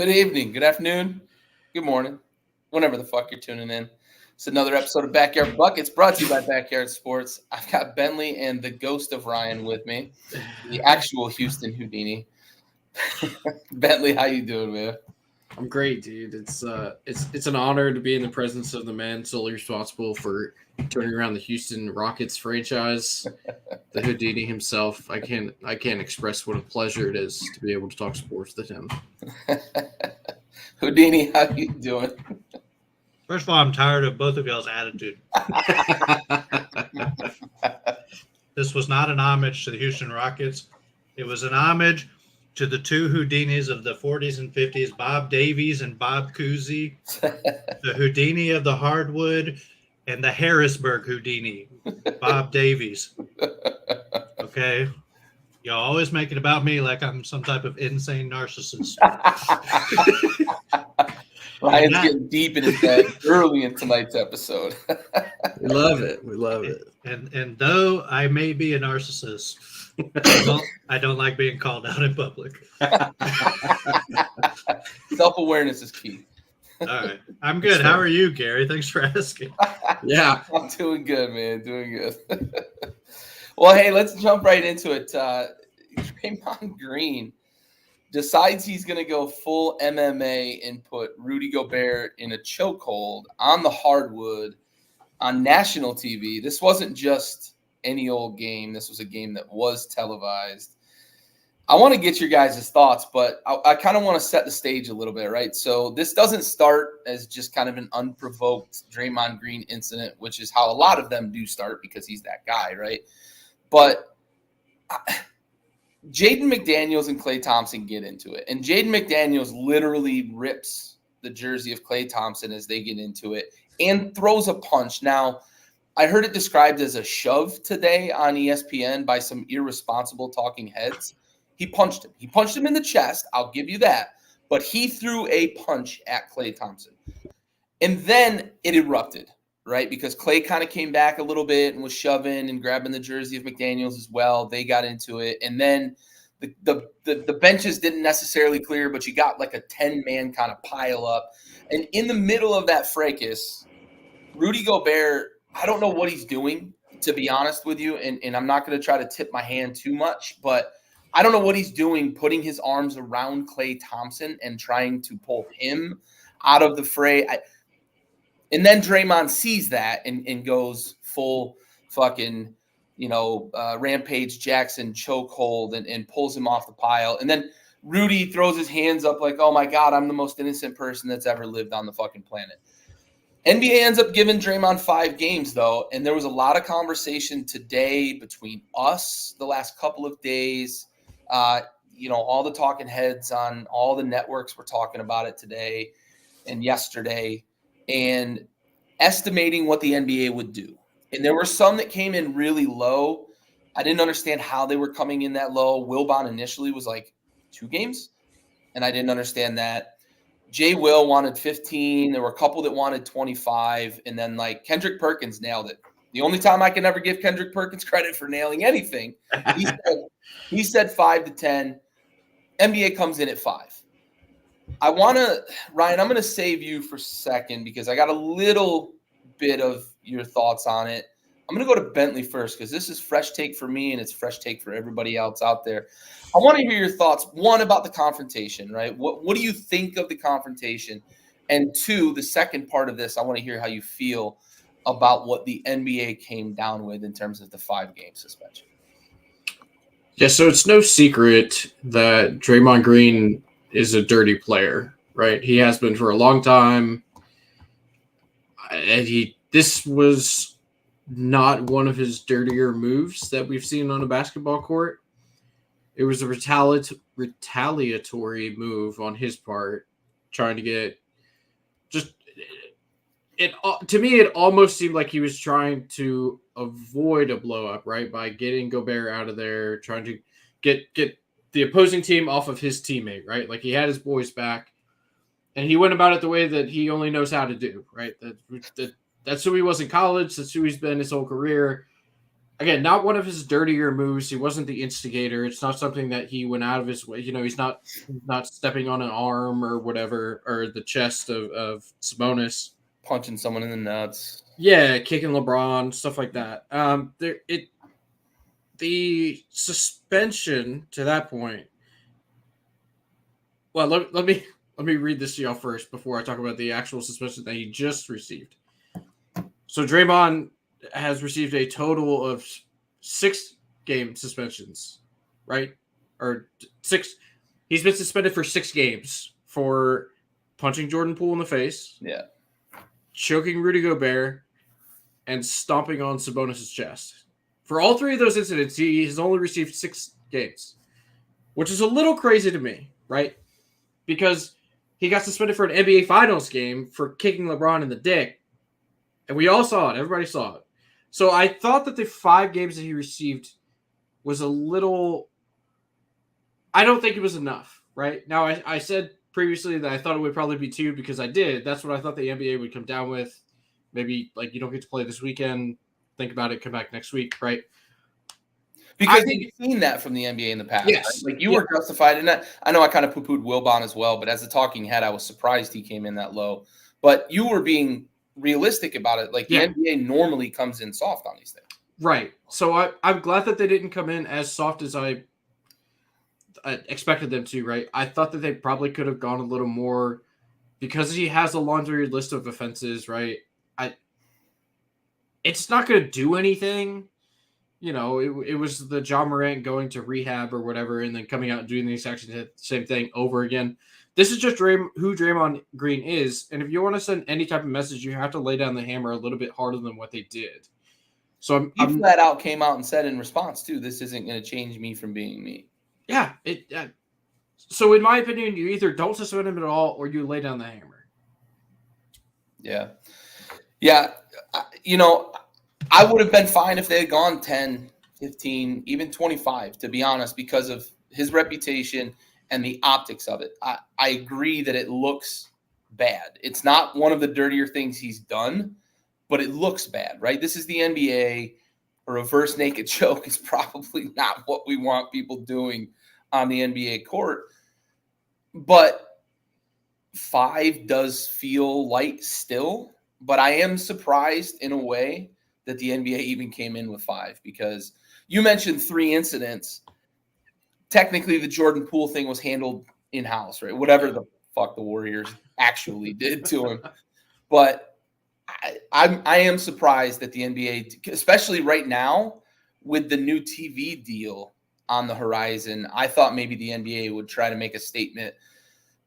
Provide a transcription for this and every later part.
Good evening, good afternoon, good morning, whenever the fuck you're tuning in. It's another episode of Backyard Buckets brought to you by Backyard Sports. I've got Bentley and the ghost of Ryan with me, the actual Houston Houdini. Bentley, how you doing, man? I'm great, dude. It's an honor to be in the presence of the man solely responsible for turning around the Houston Rockets franchise, the Houdini himself. I can't express what a pleasure it is to be able to talk sports with him. Houdini, how you doing? First of all, I'm tired of both of y'all's attitude. This was not an homage to the Houston Rockets. It was an homage to the two Houdinis of the 40s and 50s, Bob Davies and Bob Cousy, the Houdini of the hardwood, and the Harrisburg Houdini, Bob Davies. Okay? Y'all always make it about me like I'm some type of insane narcissist. Ryan's getting deep in his head early in tonight's episode. We love it. We love it. And though I may be a narcissist, I don't like being called out in public. Self-awareness is key. All right. I'm good. How are you, Gary? Thanks for asking. Yeah. I'm doing good, man. Doing good. Well, hey, let's jump right into it. Draymond Green decides he's going to go full MMA and put Rudy Gobert in a chokehold on the hardwood on national TV. This wasn't just any old game. This was a game that was televised. I want to get your guys' thoughts, but I kind of want to set the stage a little bit, right? So this doesn't start as just kind of an unprovoked Draymond Green incident, which is how a lot of them do start because he's that guy, right? But Jaden McDaniels and Klay Thompson get into it. And Jaden McDaniels literally rips the jersey of Klay Thompson as they get into it and throws a punch. Now, I heard it described as a shove today on ESPN by some irresponsible talking heads. He punched him. He punched him in the chest. I'll give you that. But he threw a punch at Klay Thompson. And then it erupted, right? Because Klay kind of came back a little bit and was shoving and grabbing the jersey of McDaniels as well. They got into it. And then the benches didn't necessarily clear, but you got like a 10-man kind of pile up. And in the middle of that fracas, Rudy Gobert, I don't know what he's doing, to be honest with you. And I'm not going to try to tip my hand too much, but I don't know what he's doing, putting his arms around Klay Thompson and trying to pull him out of the fray. And then Draymond sees that and goes full fucking, Rampage Jackson chokehold and pulls him off the pile. And then Rudy throws his hands up like, oh my God, I'm the most innocent person that's ever lived on the fucking planet. NBA ends up giving Draymond 5 games, though, and there was a lot of conversation today between us the last couple of days. All the talking heads on all the networks were talking about it today and yesterday and estimating what the NBA would do. And there were some that came in really low. I didn't understand how they were coming in that low. Wilbon initially was like 2 games, and I didn't understand that. Jay Will wanted 15. There were a couple that wanted 25. And then, Kendrick Perkins nailed it. The only time I can ever give Kendrick Perkins credit for nailing anything, he said 5 to 10. NBA comes in at 5. Ryan, I'm going to save you for a second because I got a little bit of your thoughts on it. I'm going to go to Bentley first because this is fresh take for me and it's fresh take for everybody else out there. I want to hear your thoughts, one, about the confrontation, right? What do you think of the confrontation? And 2, the second part of this, I want to hear how you feel about what the NBA came down with in terms of the 5-game suspension. Yeah, so it's no secret that Draymond Green is a dirty player, right? He has been for a long time. And this was not one of his dirtier moves that we've seen on a basketball court. It was a retaliatory move on his part, trying to get to me, it almost seemed like he was trying to avoid a blow up, right? By getting Gobert out of there, trying to get the opposing team off of his teammate, right? Like he had his boys back and he went about it the way that he only knows how to do, right? That's who he was in college. That's who he's been his whole career. again, not one of his dirtier moves. He wasn't the instigator. It's not something that he went out of his way. He's not stepping on an arm or whatever, or the chest of Sabonis. Punching someone in the nuts. Yeah, kicking LeBron, stuff like that. The suspension to that point. Well, let me read this to y'all first before I talk about the actual suspension that he just received. So Draymond has received a total of 6 game suspensions, right? Or 6. He's been suspended for 6 games for punching Jordan Poole in the face, choking Rudy Gobert, and stomping on Sabonis' chest. For all 3 of those incidents, he has only received 6 games, which is a little crazy to me, right? Because he got suspended for an NBA Finals game for kicking LeBron in the dick, and we all saw it. Everybody saw it. So I thought that the 5 games that he received was a little... I don't think it was enough, right? Now, I said previously that I thought it would probably be 2 because I did. That's what I thought the NBA would come down with. Maybe, like, you don't get to play this weekend. Think about it. Come back next week, right? Because we've seen that from the NBA in the past. Yes. Right? Like, you were justified in that. I know I kind of poo-pooed Wilbon as well, but as a talking head, I was surprised he came in that low. But you were being realistic about it. Like, the NBA normally comes in soft on these things. Right. So I'm glad that they didn't come in as soft as I expected them to, right? I thought that they probably could have gone a little more because he has a laundry list of offenses, right? It's not going to do anything. It was the John Morant going to rehab or whatever and then coming out and doing the exact same thing over again. This is just who Draymond Green is. And if you want to send any type of message, you have to lay down the hammer a little bit harder than what they did. So I'm flat out came out and said in response, too, this isn't going to change me from being me. Yeah. So in my opinion, you either don't suspend him at all or you lay down the hammer. Yeah. Yeah. I would have been fine if they had gone 10, 15, even 25, to be honest, because of his reputation and the optics of it. I agree that it looks bad. It's not one of the dirtier things he's done, but it looks bad, right? This is the NBA. A reverse naked choke is probably not what we want people doing on the NBA court. But 5 does feel light still, but I am surprised in a way that the NBA even came in with 5 because you mentioned 3 incidents. Technically, the Jordan Poole thing was handled in-house, right? Whatever the fuck the Warriors actually did to him. But I am surprised that the NBA, especially right now with the new TV deal on the horizon, I thought maybe the NBA would try to make a statement.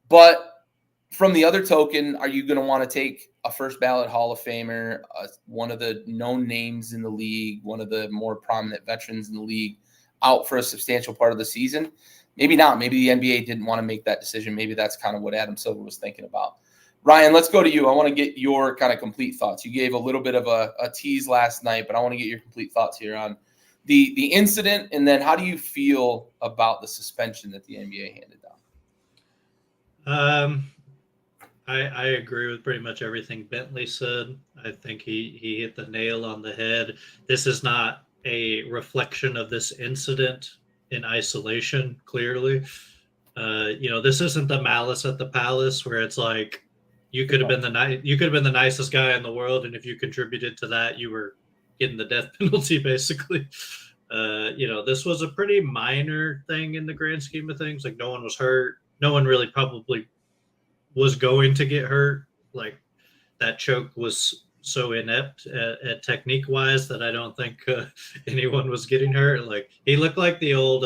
But from the other token, are you going to want to take a first ballot Hall of Famer, one of the known names in the league, one of the more prominent veterans in the league out for a substantial part of the season? Maybe not. Maybe the NBA didn't want to make that decision. Maybe that's kind of what Adam Silver was thinking about. Ryan, let's go to you. I want to get your kind of complete thoughts. You gave a little bit of a tease last night, but I want to get your complete thoughts here on the incident, and then how do you feel about the suspension that the NBA handed down? I agree with pretty much everything Bentley said. I think he hit the nail on the head. This is not a reflection of this incident in isolation, clearly. This isn't the malice at the palace where it's like you could have been the nicest guy in the world, and if you contributed to that, you were getting the death penalty, basically. This was a pretty minor thing in the grand scheme of things. Like, no one was hurt. No one really probably was going to get hurt. Like, that choke was so inept at technique wise that I don't think anyone was getting hurt. Like, he looked like the old,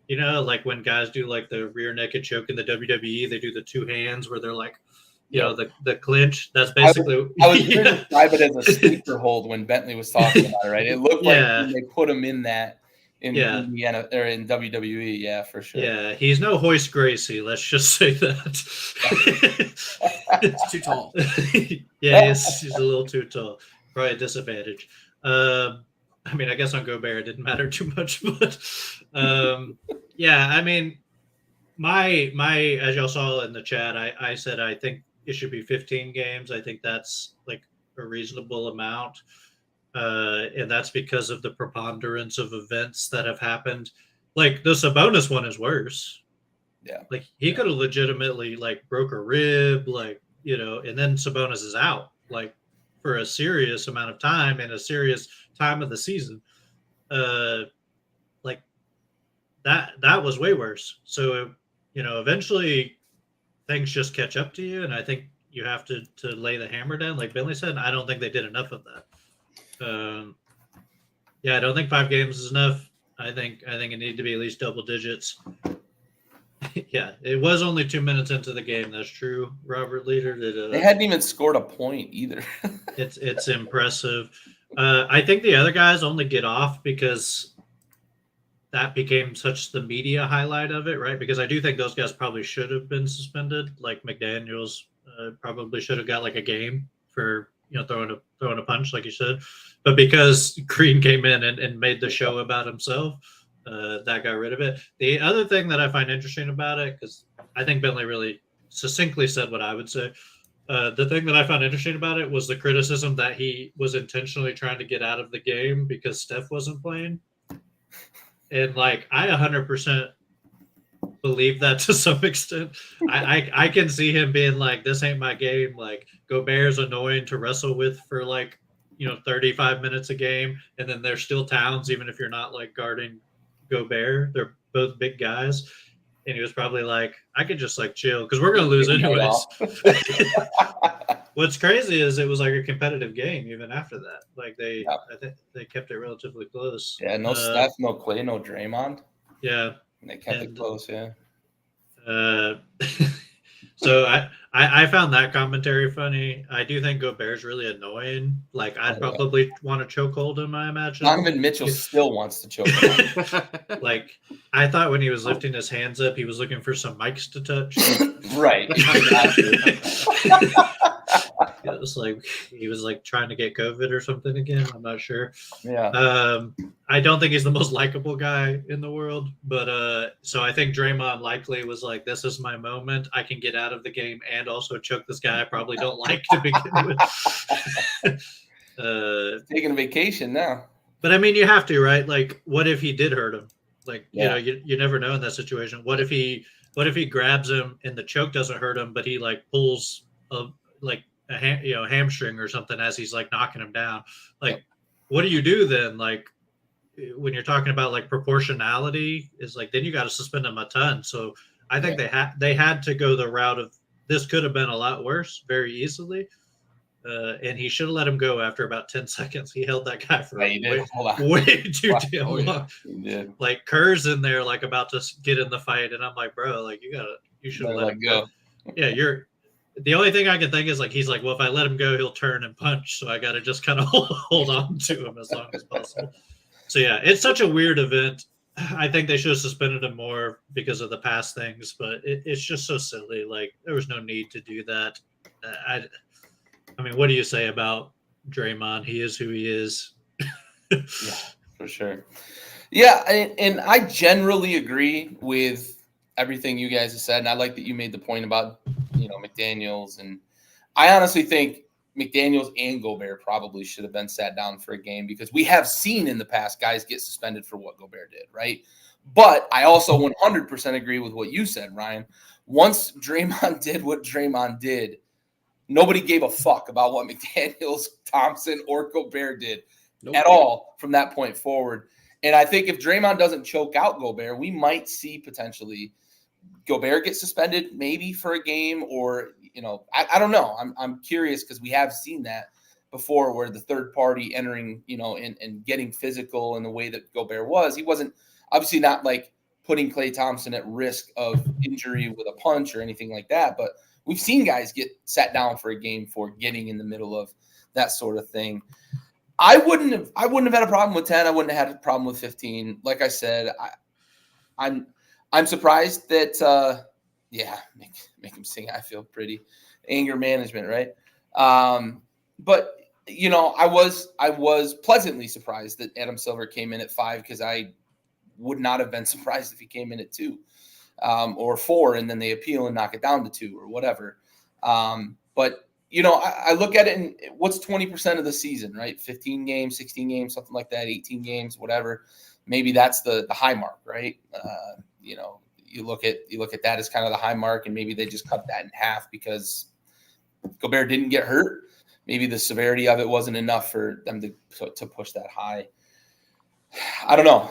like when guys do like the rear naked choke in the WWE, they do the 2 hands where they're like, the clinch. That's basically. I was going to describe it as a sleeper hold when Bentley was talking about it, right? It looked like they put him in that. In Indiana or in WWE, yeah, for sure. Yeah, he's no Hoist Gracie. Let's just say that. It's too tall. Yeah, he's a little too tall. Probably a disadvantage. I guess on Gobert it didn't matter too much, but my as y'all saw in the chat, I said I think it should be 15 games. I think that's like a reasonable amount. And that's because of the preponderance of events that have happened. Like the Sabonis one is worse. Yeah. Like he could have legitimately like broke a rib, like, and then Sabonis is out like for a serious amount of time and a serious time of the season. Like that was way worse. So, eventually things just catch up to you. And I think you have to lay the hammer down. Like Bentley said, I don't think they did enough of that. Yeah, I don't think 5 games is enough. I think it needed to be at least double digits. Yeah, it was only 2 minutes into the game. That's true. Robert Leader did. They hadn't even scored a point either. It's impressive. I think the other guys only get off because that became such the media highlight of it, right? Because I do think those guys probably should have been suspended. Like McDaniels probably should have got like a game for throwing a punch, like you said. But because Green came in and made the show about himself, that got rid of it. The other thing that I find interesting about it, because I think Bentley really succinctly said what I would say. The thing that I found interesting about it was the criticism that he was intentionally trying to get out of the game because Steph wasn't playing. And like, I 100% believe that to some extent. I can see him being like, this ain't my game. Like, Gobert's annoying to wrestle with for like, 35 minutes a game. And then there's still Towns, even if you're not like guarding Gobert. They're both big guys. And he was probably like, I could just like chill because we're going to lose anyways. What's crazy is it was like a competitive game even after that. Like I think they kept it relatively close. Yeah, no Steph, no Clay, no Draymond. Yeah. And they kept it close, yeah. So I found that commentary funny. I do think Gobert's really annoying. Like I'd probably want to chokehold him, I imagine. Donovan Mitchell still wants to choke him. Like I thought when he was lifting his hands up, he was looking for some mics to touch. Right. It was like he was like trying to get COVID or something again. I'm not sure. Yeah. I don't think he's the most likable guy in the world, but so I think Draymond likely was like, "This is my moment. I can get out of the game and also choke this guy I probably don't like to begin with." Taking a vacation now. But I mean, you have to, right? Like, what if he did hurt him? Like, you never know in that situation. What if he grabs him and the choke doesn't hurt him, but he like pulls a hamstring or something as he's like knocking him down? Like, what do you do then? Like, when you're talking about like proportionality, is like then you got to suspend him a ton. So I think they had to go the route of this could have been a lot worse very easily. And he should have let him go after about 10 seconds. He held that guy for way too damn long. He did. Like Kerr's in there, like about to get in the fight, and I'm like, bro, like you should have let him go. Yeah, the only thing I can think is like he's like, well, if I let him go, he'll turn and punch, so I got to just kind of hold on to him as long as possible. So yeah, it's such a weird event. I think they should have suspended him more because of the past things, but it's just so silly. Like there was no need to do that. I mean, what do you say about Draymond? He is who he is. Yeah, for sure. Yeah, and I generally agree with everything you guys have said, and I like that you made the point about McDaniels, and I honestly think McDaniels and Gobert probably should have been sat down for a game because we have seen in the past guys get suspended for what Gobert did, right? But I also 100% agree with what you said, Ryan. Once Draymond did what Draymond did, nobody gave a fuck about what McDaniels, Thompson, or Gobert did at all from that point forward. And I think if Draymond doesn't choke out Gobert, we might see potentially Gobert get suspended maybe for a game or, I don't know. I'm curious because we have seen that before where the third party entering, and getting physical in the way that Gobert was. He wasn't obviously not like putting Klay Thompson at risk of injury with a punch or anything like that, but we've seen guys get sat down for a game for getting in the middle of that sort of thing. I wouldn't have had a problem with 10. I wouldn't have had a problem with 15. Like I said, I'm surprised that make him sing I Feel Pretty. Anger management, right? But I was pleasantly surprised that Adam Silver came in at 5 because I would not have been surprised if he came in at 2. Or 4, and then they appeal and knock it down to 2 or whatever. But I look at it and what's 20% of the season, right? 15 games, 16 games, something like that, 18 games, whatever. Maybe that's the high mark, right? You look at that as kind of the high mark, and maybe they just cut that in half because Gobert didn't get hurt. Maybe the severity of it wasn't enough for them to push that high. I don't know.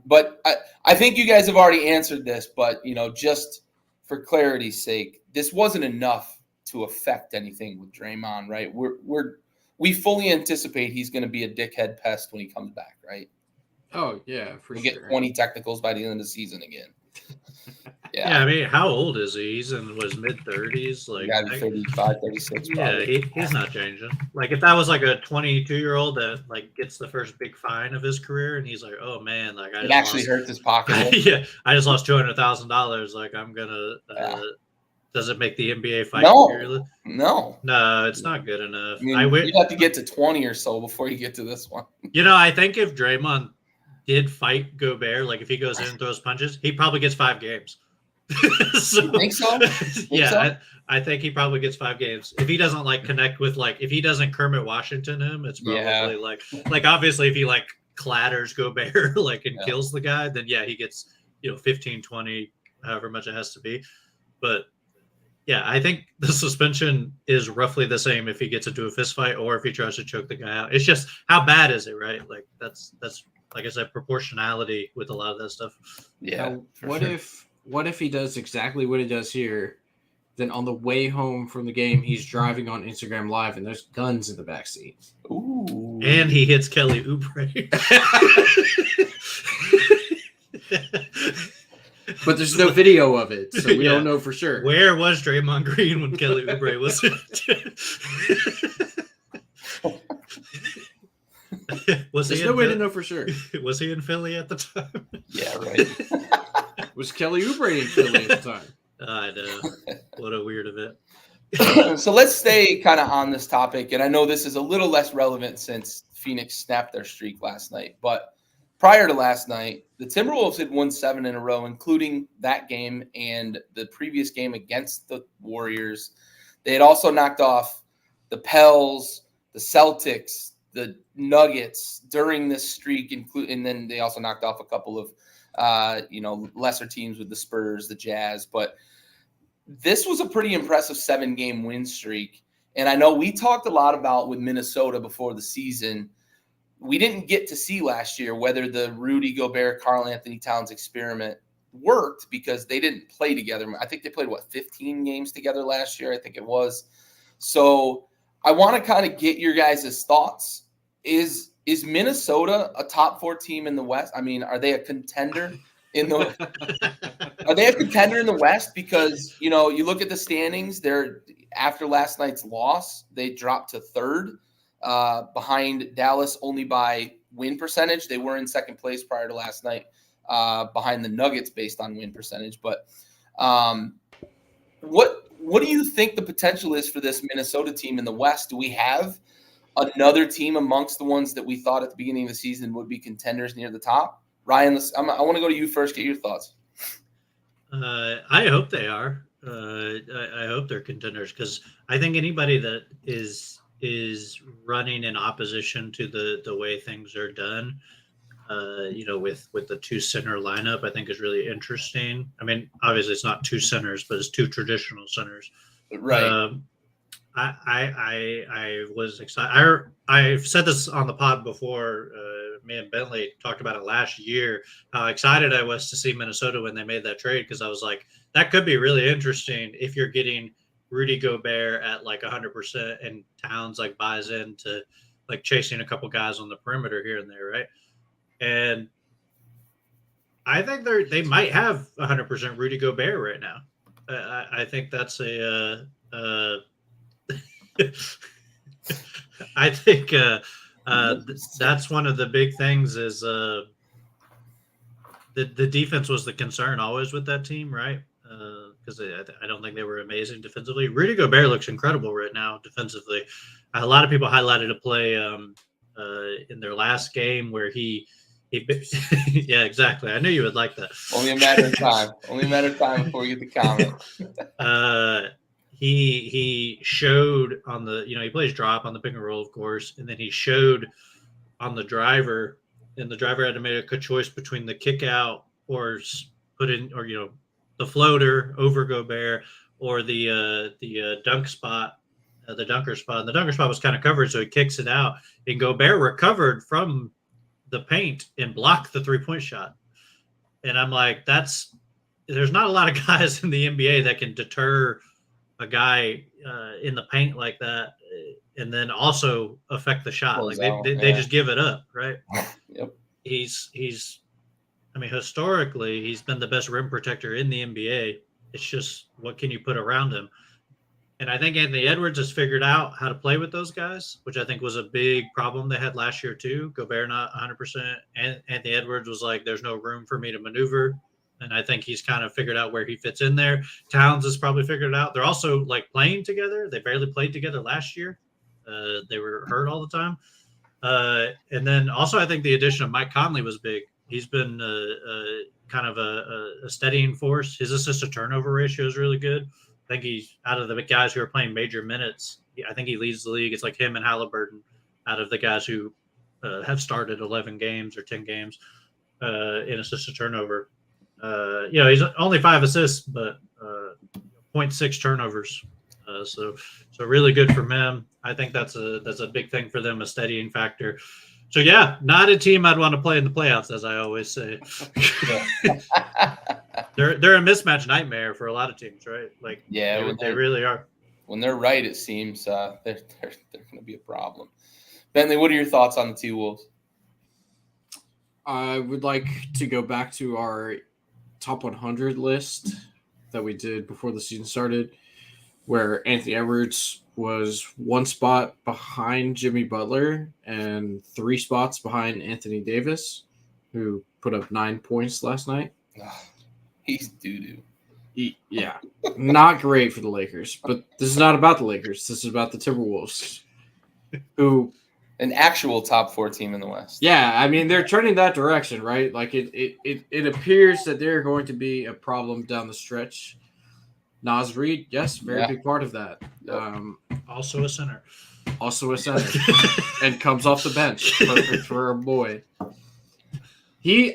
But I think you guys have already answered this, but just for clarity's sake, this wasn't enough to affect anything with Draymond, right? We fully anticipate he's going to be a dickhead pest when he comes back, right? Oh yeah, we'll get 20 technicals by the end of the season again. Yeah, I mean, how old is he? He's in his mid-30s. Like, got to be 35, 36 probably. Yeah, he's not changing. Like, if that was like a 22-year-old that like gets the first big fine of his career, and he's like, "Oh man, like it actually hurts his pocket." Yeah, I just lost $200,000. Like, I'm gonna. Does it make the NBA fight? No, it's not good enough. I mean, you have to get to 20 or so before you get to this one. I think if Draymond did fight Gobert, like if he goes in and throws punches, he probably gets 5 games. You think so? I think he probably gets 5 games. If he doesn't like connect with if he doesn't Kermit Washington him, it's probably like obviously if he like clatters Gobert and kills the guy, then he gets 15, 20, however much it has to be. But yeah, I think the suspension is roughly the same if he gets into a fist fight or if he tries to choke the guy out. It's just how bad is it, right? Like that's like I said, proportionality with a lot of that stuff. Yeah. Now, what if he does exactly what he does here? Then on the way home from the game, he's driving on Instagram Live and there's guns in the backseat. Ooh. And he hits Kelly Oubre. But there's no video of it, so we don't know for sure. Where was Draymond Green when Kelly Oubre was? There's no way to know for sure. Was he in Philly at the time? Yeah, right. Was Kelly Oubre in Philly at the time? I know. What a weird event. So let's stay kind of on this topic, and I know this is a little less relevant since Phoenix snapped their streak last night, but prior to last night, the Timberwolves had won 7 in a row, including that game and the previous game against the Warriors. They had also knocked off the Pels, the Celtics, the Nuggets during this streak, and then they also knocked off a couple of lesser teams with the Spurs, the Jazz. But this was a pretty impressive 7-game win streak. And I know we talked a lot about with Minnesota before the season. We didn't get to see last year whether the Rudy Gobert, Karl Anthony Towns experiment worked because they didn't play together. I think they played, 15 games together last year, I think it was. So I want to kind of get your guys' thoughts. Is Minnesota a top 4 team in the West? I mean, are they a contender in the Are they a contender in the West? Because, you look at the standings, they're after last night's loss, they dropped to 3rd. Behind Dallas only by win percentage. They were in 2nd place prior to last night, behind the Nuggets based on win percentage. But what do you think the potential is for this Minnesota team in the West? Do we have another team amongst the ones that we thought at the beginning of the season would be contenders near the top? Ryan, I want to go to you first. Get your thoughts. I hope they are. I hope they're contenders because I think anybody that is running in opposition to the way things are done, with the 2 center lineup, I think is really interesting. I mean, obviously it's not 2 centers, but it's 2 traditional centers. Right. I was excited. I've said this on the pod before. Me and Bentley talked about it last year, how excited I was to see Minnesota when they made that trade, because I was like, that could be really interesting if you're getting Rudy Gobert at 100% and Towns buys into chasing a couple guys on the perimeter here and there, right? And I think they might have 100% Rudy Gobert right now. I think that's I think that's one of the big things is the defense was the concern always with that team, right? Because I don't think they were amazing defensively. Rudy Gobert looks incredible right now defensively. A lot of people highlighted a play in their last game where he yeah, exactly. I knew you would like that. Only a matter of time. Only a matter of time before we get the comment. he showed on the, he plays drop on the pick and roll, of course, and then he showed on the driver, and the driver had to make a choice between the kick out or put in, or the floater over Gobert, or the dunk spot, the dunker spot. And the dunker spot was kind of covered, so he kicks it out, and Gobert recovered from the paint and blocked the 3-point shot. And I'm like, there's not a lot of guys in the NBA that can deter a guy in the paint like that, and then also affect the shot. Like they just give it up, right? Yep. He's historically, he's been the best rim protector in the NBA. It's just, what can you put around him? And I think Anthony Edwards has figured out how to play with those guys, which I think was a big problem they had last year too. Gobert not 100%. And Anthony Edwards was like, there's no room for me to maneuver. And I think he's kind of figured out where he fits in there. Towns has probably figured it out. They're also like playing together. They barely played together last year. They were hurt all the time. And then also I think the addition of Mike Conley was big. He's been kind of a steadying force. His assist to turnover ratio is really good. I think he's, out of the guys who are playing major minutes, I think he leads the league. It's like him and Halliburton out of the guys who have started 11 games or 10 games in assist to turnover. He's only 5 assists, but 0.6 turnovers. So really good for him. I think that's a big thing for them, a steadying factor. So yeah, not a team I'd want to play in the playoffs, as I always say. They're a mismatch nightmare for a lot of teams, right? Like, yeah, they really are. When they're right, it seems they're going to be a problem. Bentley, what are your thoughts on the T-Wolves? I would like to go back to our top 100 list that we did before the season started, where Anthony Edwards was 1 spot behind Jimmy Butler and 3 spots behind Anthony Davis, who put up 9 points last night. He's doo-doo. Yeah, not great for the Lakers, but this is not about the Lakers. This is about the Timberwolves, who an actual top 4 team in the West. Yeah, I mean, they're turning that direction, right? Like it appears that they're going to be a problem down the stretch. Naz Reid, yes, very big part of that. Also a center. And comes off the bench. Perfect for a boy. I'm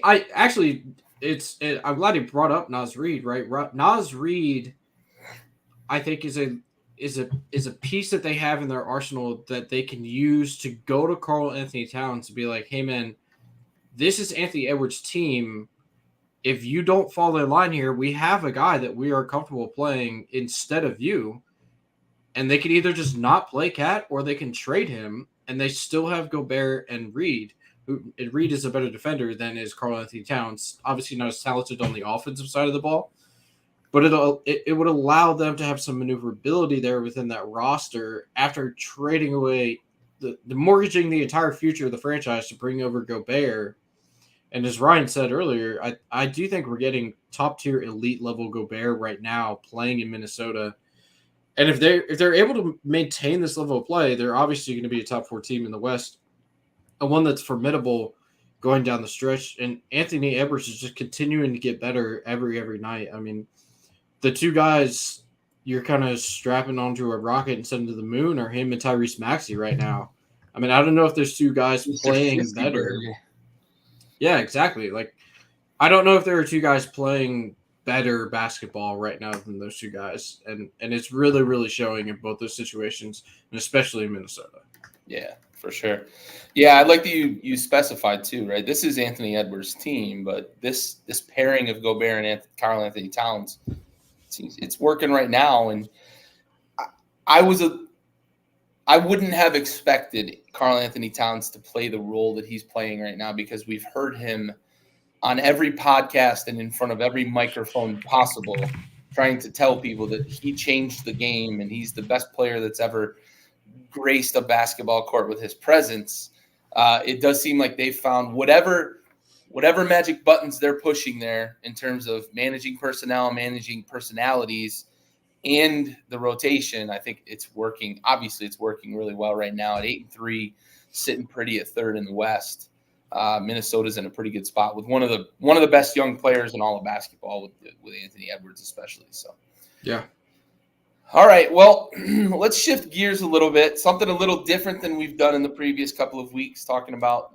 glad he brought up Naz Reid, right? Naz Reid, I think, is a piece that they have in their arsenal that they can use to go to Karl Anthony Towns and be like, hey man, this is Anthony Edwards' team. If you don't fall in line here, we have a guy that we are comfortable playing instead of you. And they can either just not play Cat or they can trade him, and they still have Gobert and Reid. Reid is a better defender than is Karl Anthony Towns. Obviously not as talented on the offensive side of the ball, but it would allow them to have some maneuverability there within that roster after trading away the mortgaging the entire future of the franchise to bring over Gobert. And as Ryan said earlier, I do think we're getting top tier elite level Gobert right now playing in Minnesota. And if they're able to maintain this level of play, they're obviously going to be a top 4 team in the West, and one that's formidable going down the stretch. And Anthony Edwards is just continuing to get better every night. I mean, the 2 guys you're kind of strapping onto a rocket and sending to the moon are him and Tyrese Maxey right now. I mean, I don't know if there's 2 guys playing better. Yeah, exactly. Like, I don't know if there are 2 guys playing better basketball right now than those 2 guys. And it's really, really showing in both those situations, and especially in Minnesota. Yeah, for sure. Yeah, I like that you specified too, right? This is Anthony Edwards' team, but this pairing of Gobert and Karl Anthony Towns, it's working right now. And I wouldn't have expected Karl Anthony Towns to play the role that he's playing right now, because we've heard him on every podcast and in front of every microphone possible trying to tell people that he changed the game and he's the best player that's ever graced a basketball court with his presence. It does seem like they've found whatever magic buttons they're pushing there in terms of managing personnel, managing personalities, and the rotation. I think it's working. Obviously, it's working really well right now at 8-3, sitting pretty at 3rd in the West. Minnesota's in a pretty good spot with one of the best young players in all of basketball with Anthony Edwards, especially. So, yeah. All right, well, let's shift gears a little bit. Something a little different than we've done in the previous couple of weeks, talking about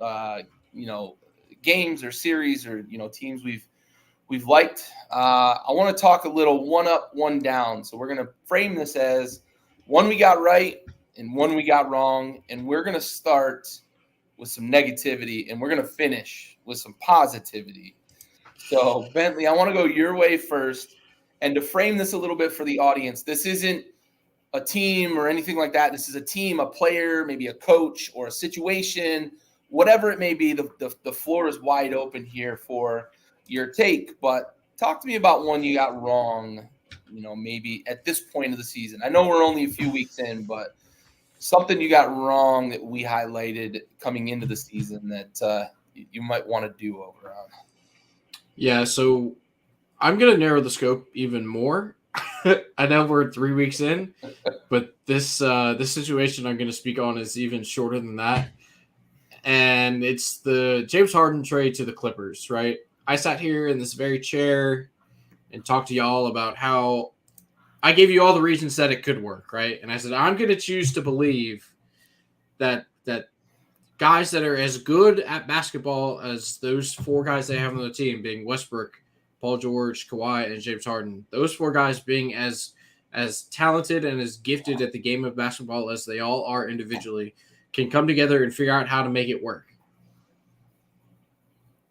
games or series or teams we've liked. I want to talk a little one up, one down. So we're going to frame this as one we got right and one we got wrong, and we're going to start with some negativity and we're going to finish with some positivity. So Bentley, I want to go your way first. And to frame this a little bit for the audience, this isn't a team or anything like that. This is a team, a player, maybe a coach or a situation, whatever it may be. The floor is wide open here for your take. But talk to me about one you got wrong, maybe at this point of the season. I know we're only a few weeks in, but something you got wrong that we highlighted coming into the season that you might want to do over on. Yeah, so I'm going to narrow the scope even more. I know we're 3 weeks in, but this situation I'm going to speak on is even shorter than that. And it's the James Harden trade to the Clippers, right? I sat here in this very chair and talked to y'all about how I gave you all the reasons that it could work, right? And I said, I'm going to choose to believe that guys that are as good at basketball as those four guys they have on the team, being Westbrook, Paul George, Kawhi, and James Harden, those four guys being as talented and as gifted at the game of basketball as they all are individually, can come together and figure out how to make it work.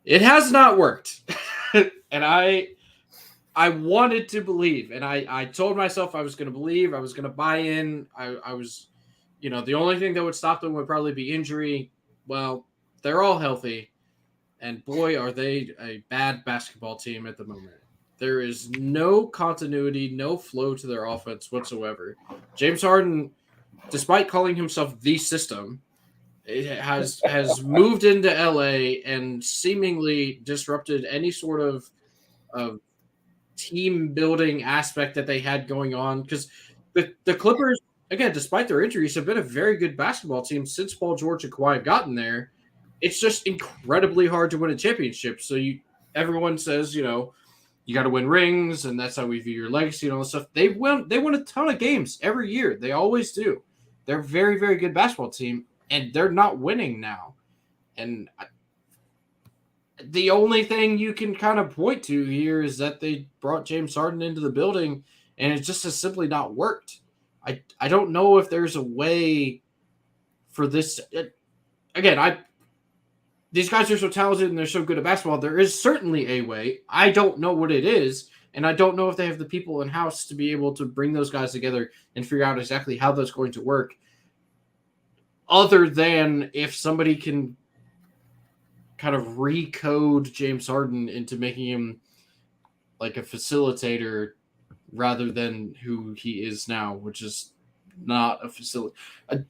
It has not worked. And I wanted to believe, and I told myself I was going to believe, I was going to buy in. I was, the only thing that would stop them would probably be injury. Well, they're all healthy. And boy, are they a bad basketball team at the moment. There is no continuity, no flow to their offense whatsoever. James Harden, despite calling himself the system, has moved into LA and seemingly disrupted any sort of team building aspect that they had going on. Because the Clippers, again, despite their injuries, have been a very good basketball team since Paul George and Kawhi have gotten there. It's just incredibly hard to win a championship. So everyone says, you got to win rings, and that's how we view your legacy and all this stuff. They win a ton of games every year. They always do. They're a very, very good basketball team, and they're not winning now. And the only thing you can kind of point to here is that they brought James Harden into the building, and it just has simply not worked. I don't know if there's a way for this. Again, these guys are so talented and they're so good at basketball. There is certainly a way. I don't know what it is, and I don't know if they have the people in-house to be able to bring those guys together and figure out exactly how that's going to work, other than if somebody can kind of recode James Harden into making him like a facilitator rather than who he is now, which is not a facilitator.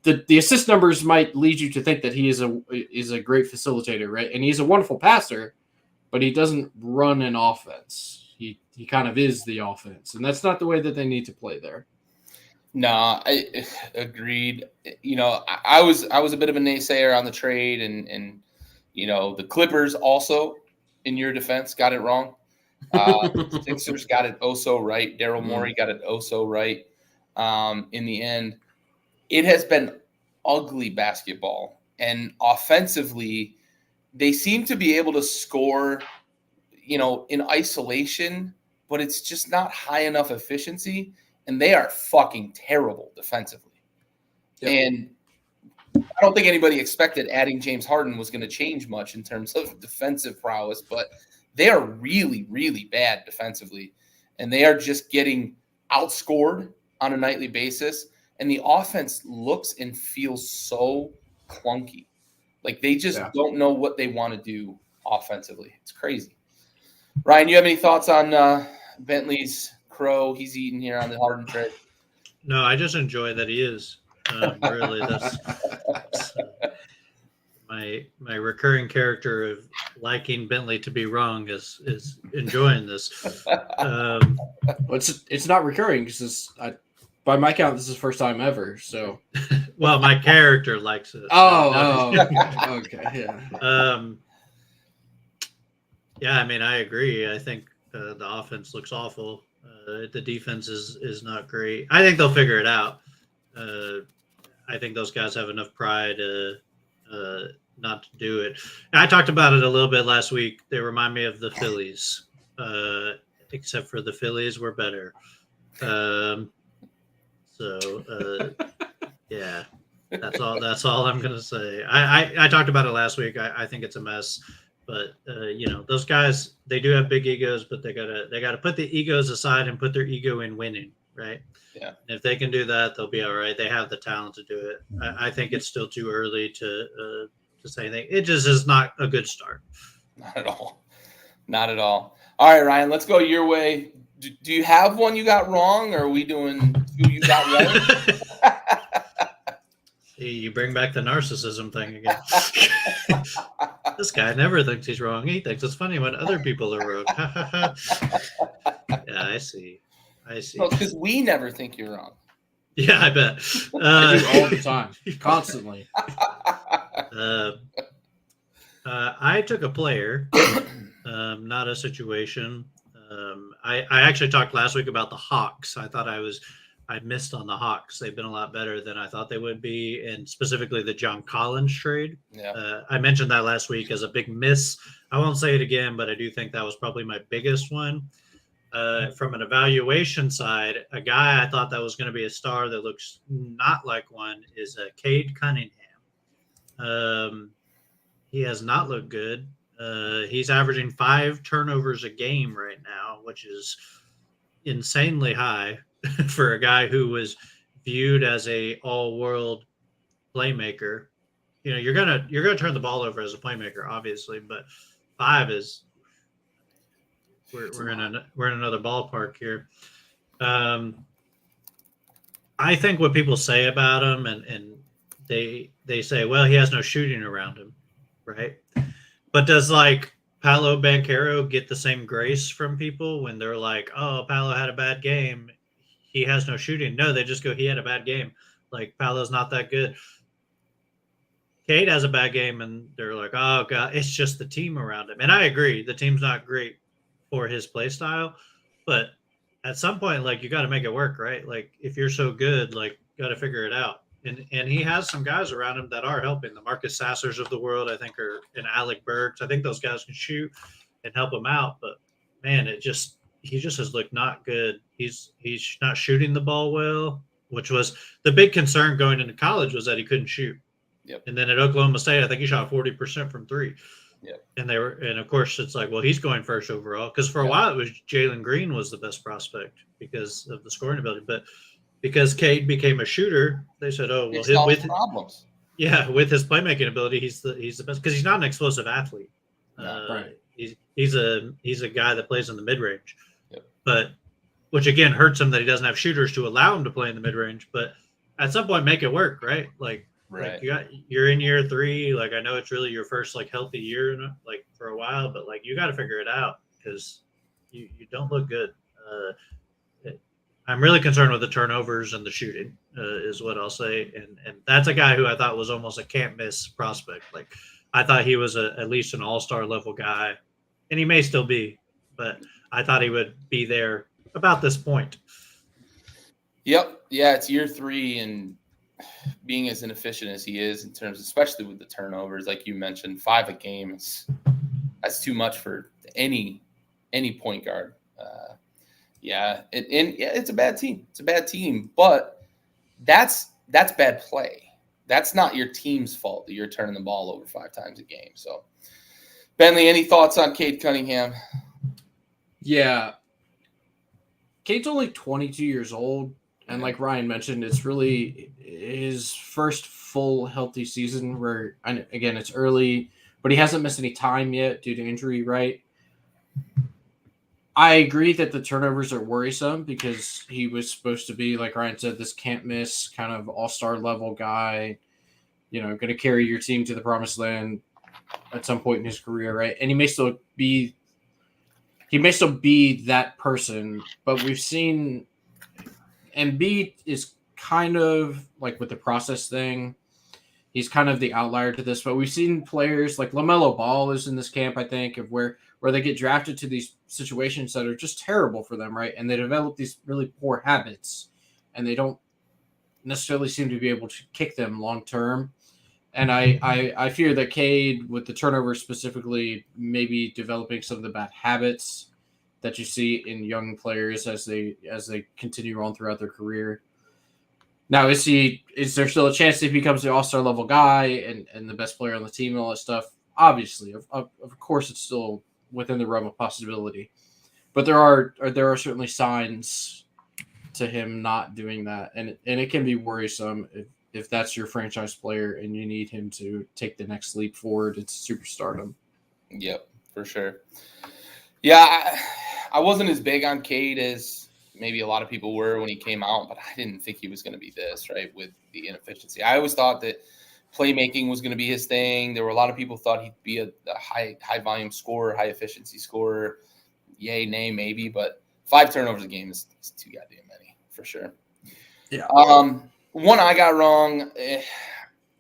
The assist numbers might lead you to think that he is a great facilitator, right? And he's a wonderful passer, but he doesn't run an offense. He kind of is the offense, and that's not the way that they need to play there. No, I agreed. I was a bit of a naysayer on the trade, and the Clippers also, in your defense, got it wrong. Sixers got it so right. Daryl Morey got it so right. In the end, it has been ugly basketball, and offensively, they seem to be able to score, in isolation, but it's just not high enough efficiency, and they are fucking terrible defensively. Yep. And I don't think anybody expected adding James Harden was going to change much in terms of defensive prowess, but they are really, really bad defensively, and they are just getting outscored on a nightly basis, and the offense looks and feels so clunky. Like they just don't know what they want to do offensively. It's crazy. Ryan, you have any thoughts on Bentley's crow he's eating here on the Harden trade? No, I just enjoy that he is. Really, that's my recurring character of liking Bentley to be wrong is enjoying this. Well, it's not recurring because by my count, this is the first time ever. So, well, my character likes it. Okay, yeah. Yeah, I mean, I agree. I think the offense looks awful. The defense is not great. I think they'll figure it out. I think those guys have enough pride not to do it. I talked about it a little bit last week. They remind me of the Phillies, except for the Phillies were better. Yeah, that's all. That's all I'm gonna say. I talked about it last week. I think it's a mess. But those guys, they do have big egos, but they gotta put the egos aside and put their ego in winning, right? Yeah. And if they can do that, they'll be all right. They have the talent to do it. I think it's still too early to say anything. It just is not a good start. Not at all. Not at all. All right, Ryan, let's go your way. Do you have one you got wrong, or are we doing two you got right? See, you bring back the narcissism thing again. This guy never thinks he's wrong. He thinks it's funny when other people are wrong. Yeah, I see. No, because we never think you're wrong. Yeah, I bet. I do all the time, constantly. I took a player, not a situation. I actually talked last week about the Hawks. I thought I missed on the Hawks. They've been a lot better than I thought they would be, and specifically the John Collins trade. Yeah. I mentioned that last week as a big miss. I won't say it again, but I do think that was probably my biggest one. From an evaluation side, a guy I thought that was going to be a star that looks not like one is Cade Cunningham. He has not looked good. He's averaging 5 turnovers a game right now, which is insanely high for a guy who was viewed as a all-world playmaker. You're gonna turn the ball over as a playmaker, obviously, but 5 is we're in another ballpark here. I think what people say about him, and they say, well, he has no shooting around him, right? But does Paolo Banchero get the same grace from people when they're like, oh, Paolo had a bad game, he has no shooting? No, they just go, he had a bad game. Paolo's not that good. Cade has a bad game, and they're like, oh, God, it's just the team around him. And I agree, the team's not great for his play style, but at some point, you got to make it work, right? If you're so good, got to figure it out. And he has some guys around him that are helping. The Marcus Sassers of the world, I think, and Alec Burks. I think those guys can shoot and help him out. But man, he just has looked not good. He's not shooting the ball well, which was the big concern going into college, was that he couldn't shoot. Yep. And then at Oklahoma State, I think he shot 40% from 3. Yep. And of course it's well, he's going first overall, because for a while it was Jalen Green was the best prospect because of the scoring ability, but because Cade became a shooter, they said, oh, well, with problems. Yeah, with his playmaking ability, he's the best, because he's not an explosive athlete. Right. He's a guy that plays in the mid range, yep. But which again hurts him that he doesn't have shooters to allow him to play in the mid range. But at some point, make it work, right? Right. You're in year 3. I know it's really your first healthy year, for a while, but you got to figure it out, because you don't look good. I'm really concerned with the turnovers and the shooting, is what I'll say. And that's a guy who I thought was almost a can't miss prospect. I thought he was at least an all-star level guy, and he may still be, but I thought he would be there about this point. Yep. Yeah, it's year 3, and being as inefficient as he is in terms, especially with the turnovers, like you mentioned, 5 a game, that's too much for any point guard. It's a bad team. It's a bad team, but that's bad play. That's not your team's fault that you're turning the ball over 5 times a game. So, Bentley, any thoughts on Cade Cunningham? Yeah. Cade's only 22 years old. And like Ryan mentioned, it's really his first full healthy season where, again, it's early, but he hasn't missed any time yet due to injury, right? I agree that the turnovers are worrisome, because he was supposed to be, like Ryan said, this can't miss kind of all-star level guy, going to carry your team to the promised land at some point in his career, right? And he may still be that person, but we've seen Embiid is kind of with the process thing. he's kind of the outlier to this. But we've seen players like LaMelo Ball is in this camp, I think, of where they get drafted to these situations that are just terrible for them, right? And they develop these really poor habits, and they don't necessarily seem to be able to kick them long term. And I fear that Cade, with the turnover specifically, maybe developing some of the bad habits that you see in young players as they continue on throughout their career. Now, is there still a chance that he becomes the all-star level guy and the best player on the team and all that stuff? Obviously, of course, it's still within the realm of possibility. But there are certainly signs to him not doing that, and it can be worrisome if that's your franchise player and you need him to take the next leap forward into superstardom. Yep, for sure. Yeah, I wasn't as big on Cade as maybe a lot of people were when he came out, but I didn't think he was going to be this, right, with the inefficiency. I always thought that playmaking was going to be his thing. There were a lot of people thought he'd be a high volume scorer, high efficiency scorer. Yay, nay, maybe, but 5 turnovers a game is too goddamn many for sure. Yeah. One I got wrong.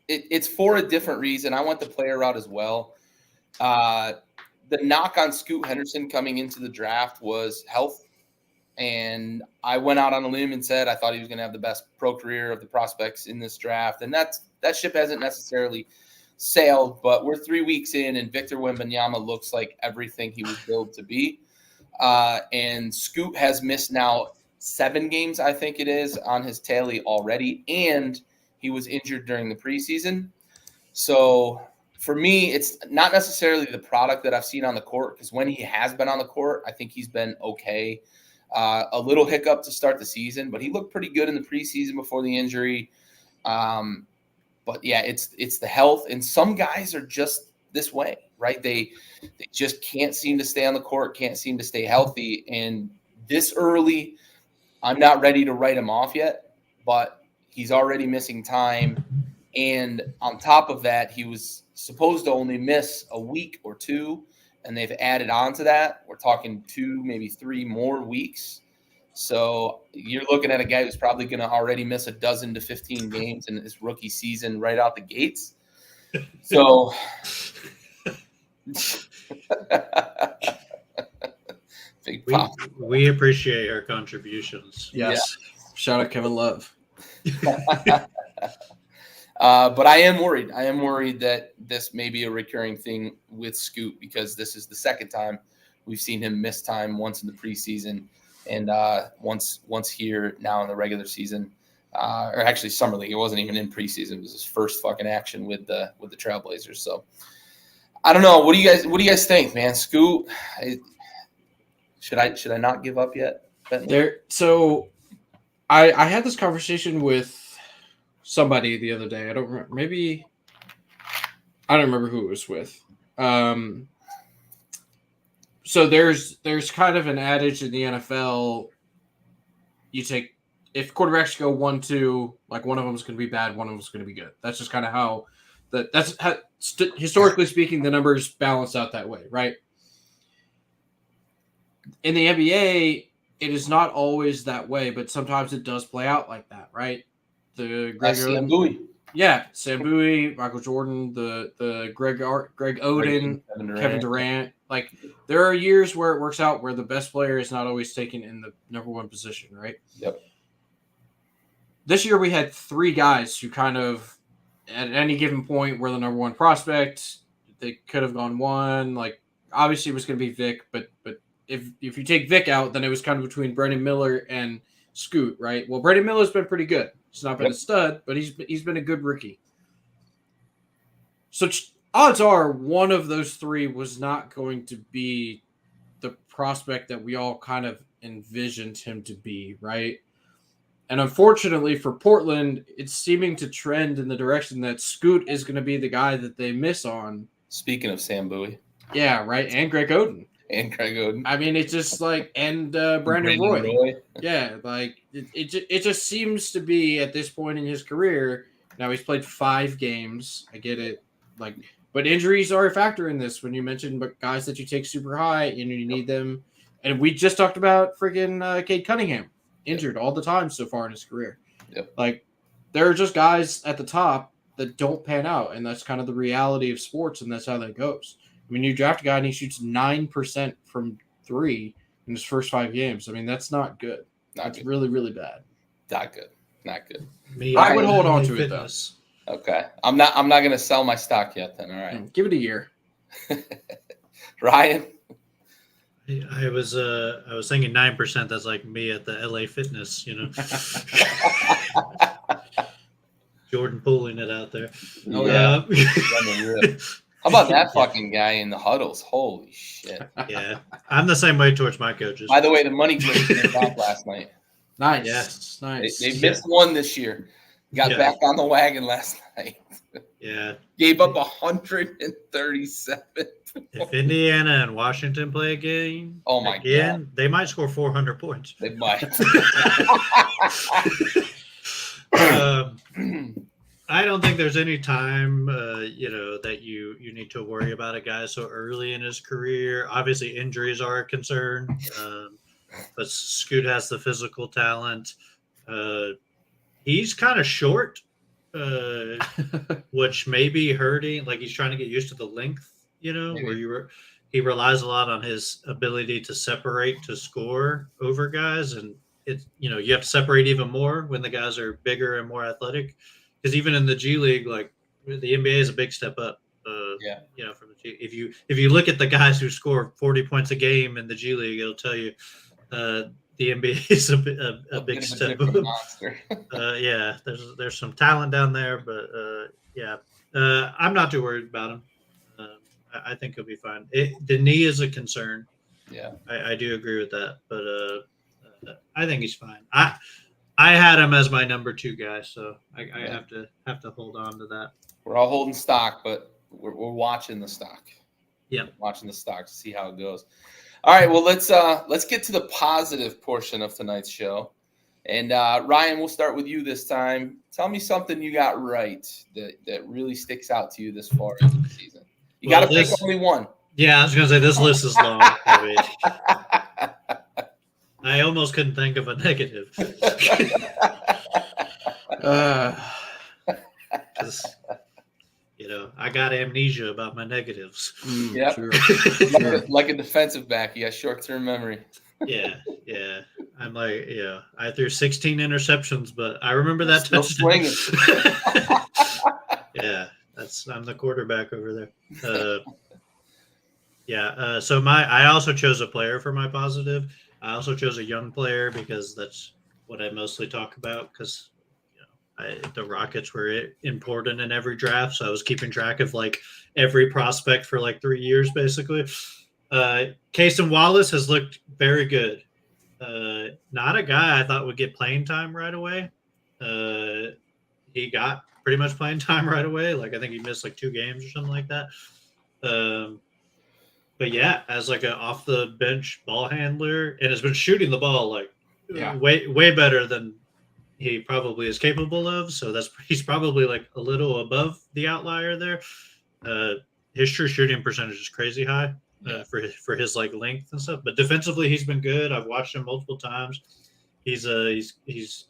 It's for a different reason. I went the player route as well. The knock on Scoot Henderson coming into the draft was health. And I went out on a limb and said I thought he was going to have the best pro career of the prospects in this draft. And that ship hasn't necessarily sailed, but we're 3 weeks in, and Victor Wembanyama looks like everything he was billed to be. And Scoot has missed now 7 games, I think it is, on his tally already, and he was injured during the preseason. So for me, it's not necessarily the product that I've seen on the court, because when he has been on the court, I think he's been okay. A little hiccup to start the season, but he looked pretty good in the preseason before the injury. But yeah, it's the health, and some guys are just this way, right? They just can't seem to stay on the court, can't seem to stay healthy. And this early, I'm not ready to write him off yet, but he's already missing time. And on top of that, he was supposed to only miss a week or 2. And they've added on to that. We're talking 2, maybe 3 more weeks. So you're looking at a guy who's probably going to already miss 12 to 15 games in his rookie season right out the gates. So big pop. We appreciate our contributions. Yes. Yeah. Shout out Kevin Love. But I am worried. I am worried that this may be a recurring thing with Scoot, because this is the second time we've seen him miss time, once in the preseason and once here now in the regular season, or actually summer league. It wasn't even in preseason. It was his first fucking action with the Trailblazers. So I don't know. What do you guys think, man? Scoot, should I not give up yet? So I had this conversation with somebody the other day. I don't remember. Maybe I don't remember who it was with. So there's kind of an adage in the NFL. If quarterbacks go 1-2, like one of them is going to be bad, one of them is going to be good. That's just kind of how historically speaking, the numbers balance out that way, right? In the NBA, it is not always that way, but sometimes it does play out like that, right? The Greg Sam Bowie. Yeah, Sam Bowie, Michael Jordan, the Greg Oden, Kevin Durant. Like, there are years where it works out where the best player is not always taken in the number 1 position, right? Yep. This year we had 3 guys who kind of, at any given point, were the number 1 prospect. They could have gone 1. Like, obviously it was going to be Vic, but if you take Vic out, then it was kind of between Brandon Miller and Scoot, right? Well, Brandon Miller's been pretty good. He's not been a stud, but he's been a good rookie. So odds are one of those 3 was not going to be the prospect that we all kind of envisioned him to be, right? And unfortunately for Portland, it's seeming to trend in the direction that Scoot is going to be the guy that they miss on. Speaking of Sam Bowie. Yeah, right. And Greg Oden. I mean, it's just like, and Brandon Roy. Yeah, like it just seems to be at this point in his career. Now he's played 5 games. I get it. Like, but injuries are a factor in this when you mention guys that you take super high and you need them. And we just talked about freaking Cade Cunningham, injured all the time so far in his career. Yep. Like, there are just guys at the top that don't pan out, and that's kind of the reality of sports, and that's how that goes. I mean, you draft a guy and he shoots 9% from 3 in his first 5 games. I mean, that's not good. That's really, really bad. Not good. Not good. I would hold on to it though. Okay, I'm not gonna sell my stock yet. Then all right, give it a year. Ryan. I was thinking 9%. That's like me at the LA Fitness, Jordan pulling it out there. Oh yeah. How about that fucking guy in the huddles? Holy shit. Yeah, I'm the same way towards my coaches. By the way, the money glitch came back last night. Nice. Yes. Nice. They missed one this year. Got back on the wagon last night. Yeah. Gave up 137. If Indiana and Washington play a game, God, they might score 400 points. They might. I don't think there's any time, that you need to worry about a guy so early in his career. Obviously, injuries are a concern, but Scoot has the physical talent. He's kind of short, which may be hurting. Like he's trying to get used to the length, where he relies a lot on his ability to separate to score over guys, and you have to separate even more when the guys are bigger and more athletic. Because even in the G League, like the NBA is a big step up. From the G. If you look at the guys who score 40 points a game in the G League, it'll tell you the NBA is a big step up. There's some talent down there, but I'm not too worried about him. I think he'll be fine. The knee is a concern. Yeah, I do agree with that, but I think he's fine. I had him as my number 2 guy, so I have to hold on to that. We're all holding stock, but we're watching the stock. Yeah, watching the stock to see how it goes. All right, well let's get to the positive portion of tonight's show, and Ryan, we'll start with you this time. Tell me something you got right that really sticks out to you this far into the season. You got to pick only one. Yeah, I was gonna say this list is long. I almost couldn't think of a negative. I got amnesia about my negatives. Yeah, sure. Like a defensive back, you got short-term memory. Yeah. I'm like, I threw 16 interceptions, but I remember that touchdown. Yeah, I'm the quarterback over there. So I also chose a player for my positive. I also chose a young player because that's what I mostly talk about, because the Rockets were important in every draft, so I was keeping track of like every prospect for like 3 years basically. Cason Wallace has looked very good. Not a guy I thought would get playing time right away. He got pretty much playing time right away. Like I think he missed like 2 games or something like that. But yeah, as like an off the bench ball handler, and has been shooting the ball like way better than he probably is capable of. So he's probably like a little above the outlier there. His true shooting percentage is crazy high for his like length and stuff. But defensively, he's been good. I've watched him multiple times. He's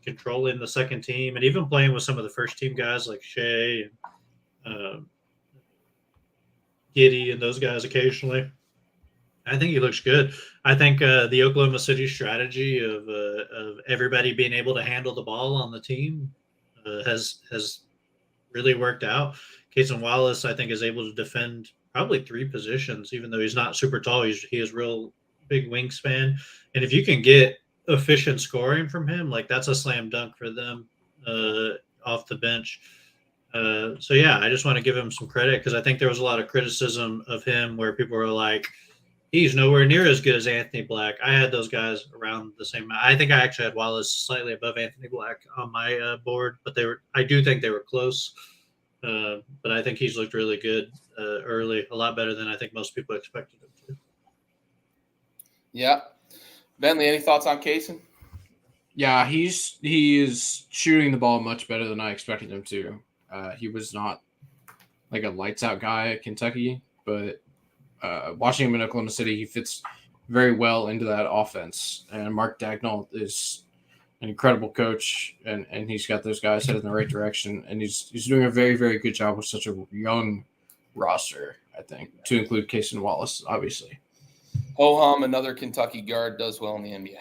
controlling the second team and even playing with some of the first team guys like Shea and Giddey and those guys occasionally. I think he looks good. I think the Oklahoma City strategy of everybody being able to handle the ball on the team has really worked out. Cason Wallace, I think, is able to defend probably 3 positions, even though he's not super tall. He has real big wingspan. And if you can get efficient scoring from him, like that's a slam dunk for them off the bench. I just want to give him some credit because I think there was a lot of criticism of him where people were like, he's nowhere near as good as Anthony Black. I had those guys around the same. I think I actually had Wallace slightly above Anthony Black on my board, but I do think they were close. But I think he's looked really good early, a lot better than I think most people expected him to. Yeah. Bentley, any thoughts on Cason? Yeah, he is shooting the ball much better than I expected him to. He was not like a lights out guy at Kentucky, but watching him in Oklahoma City, he fits very well into that offense. And Mark Dagnall is an incredible coach, and he's got those guys headed in the right direction, and he's doing a very, very good job with such a young roster, I think, to include Casey Wallace, obviously. Ho-hum, another Kentucky guard, does well in the NBA.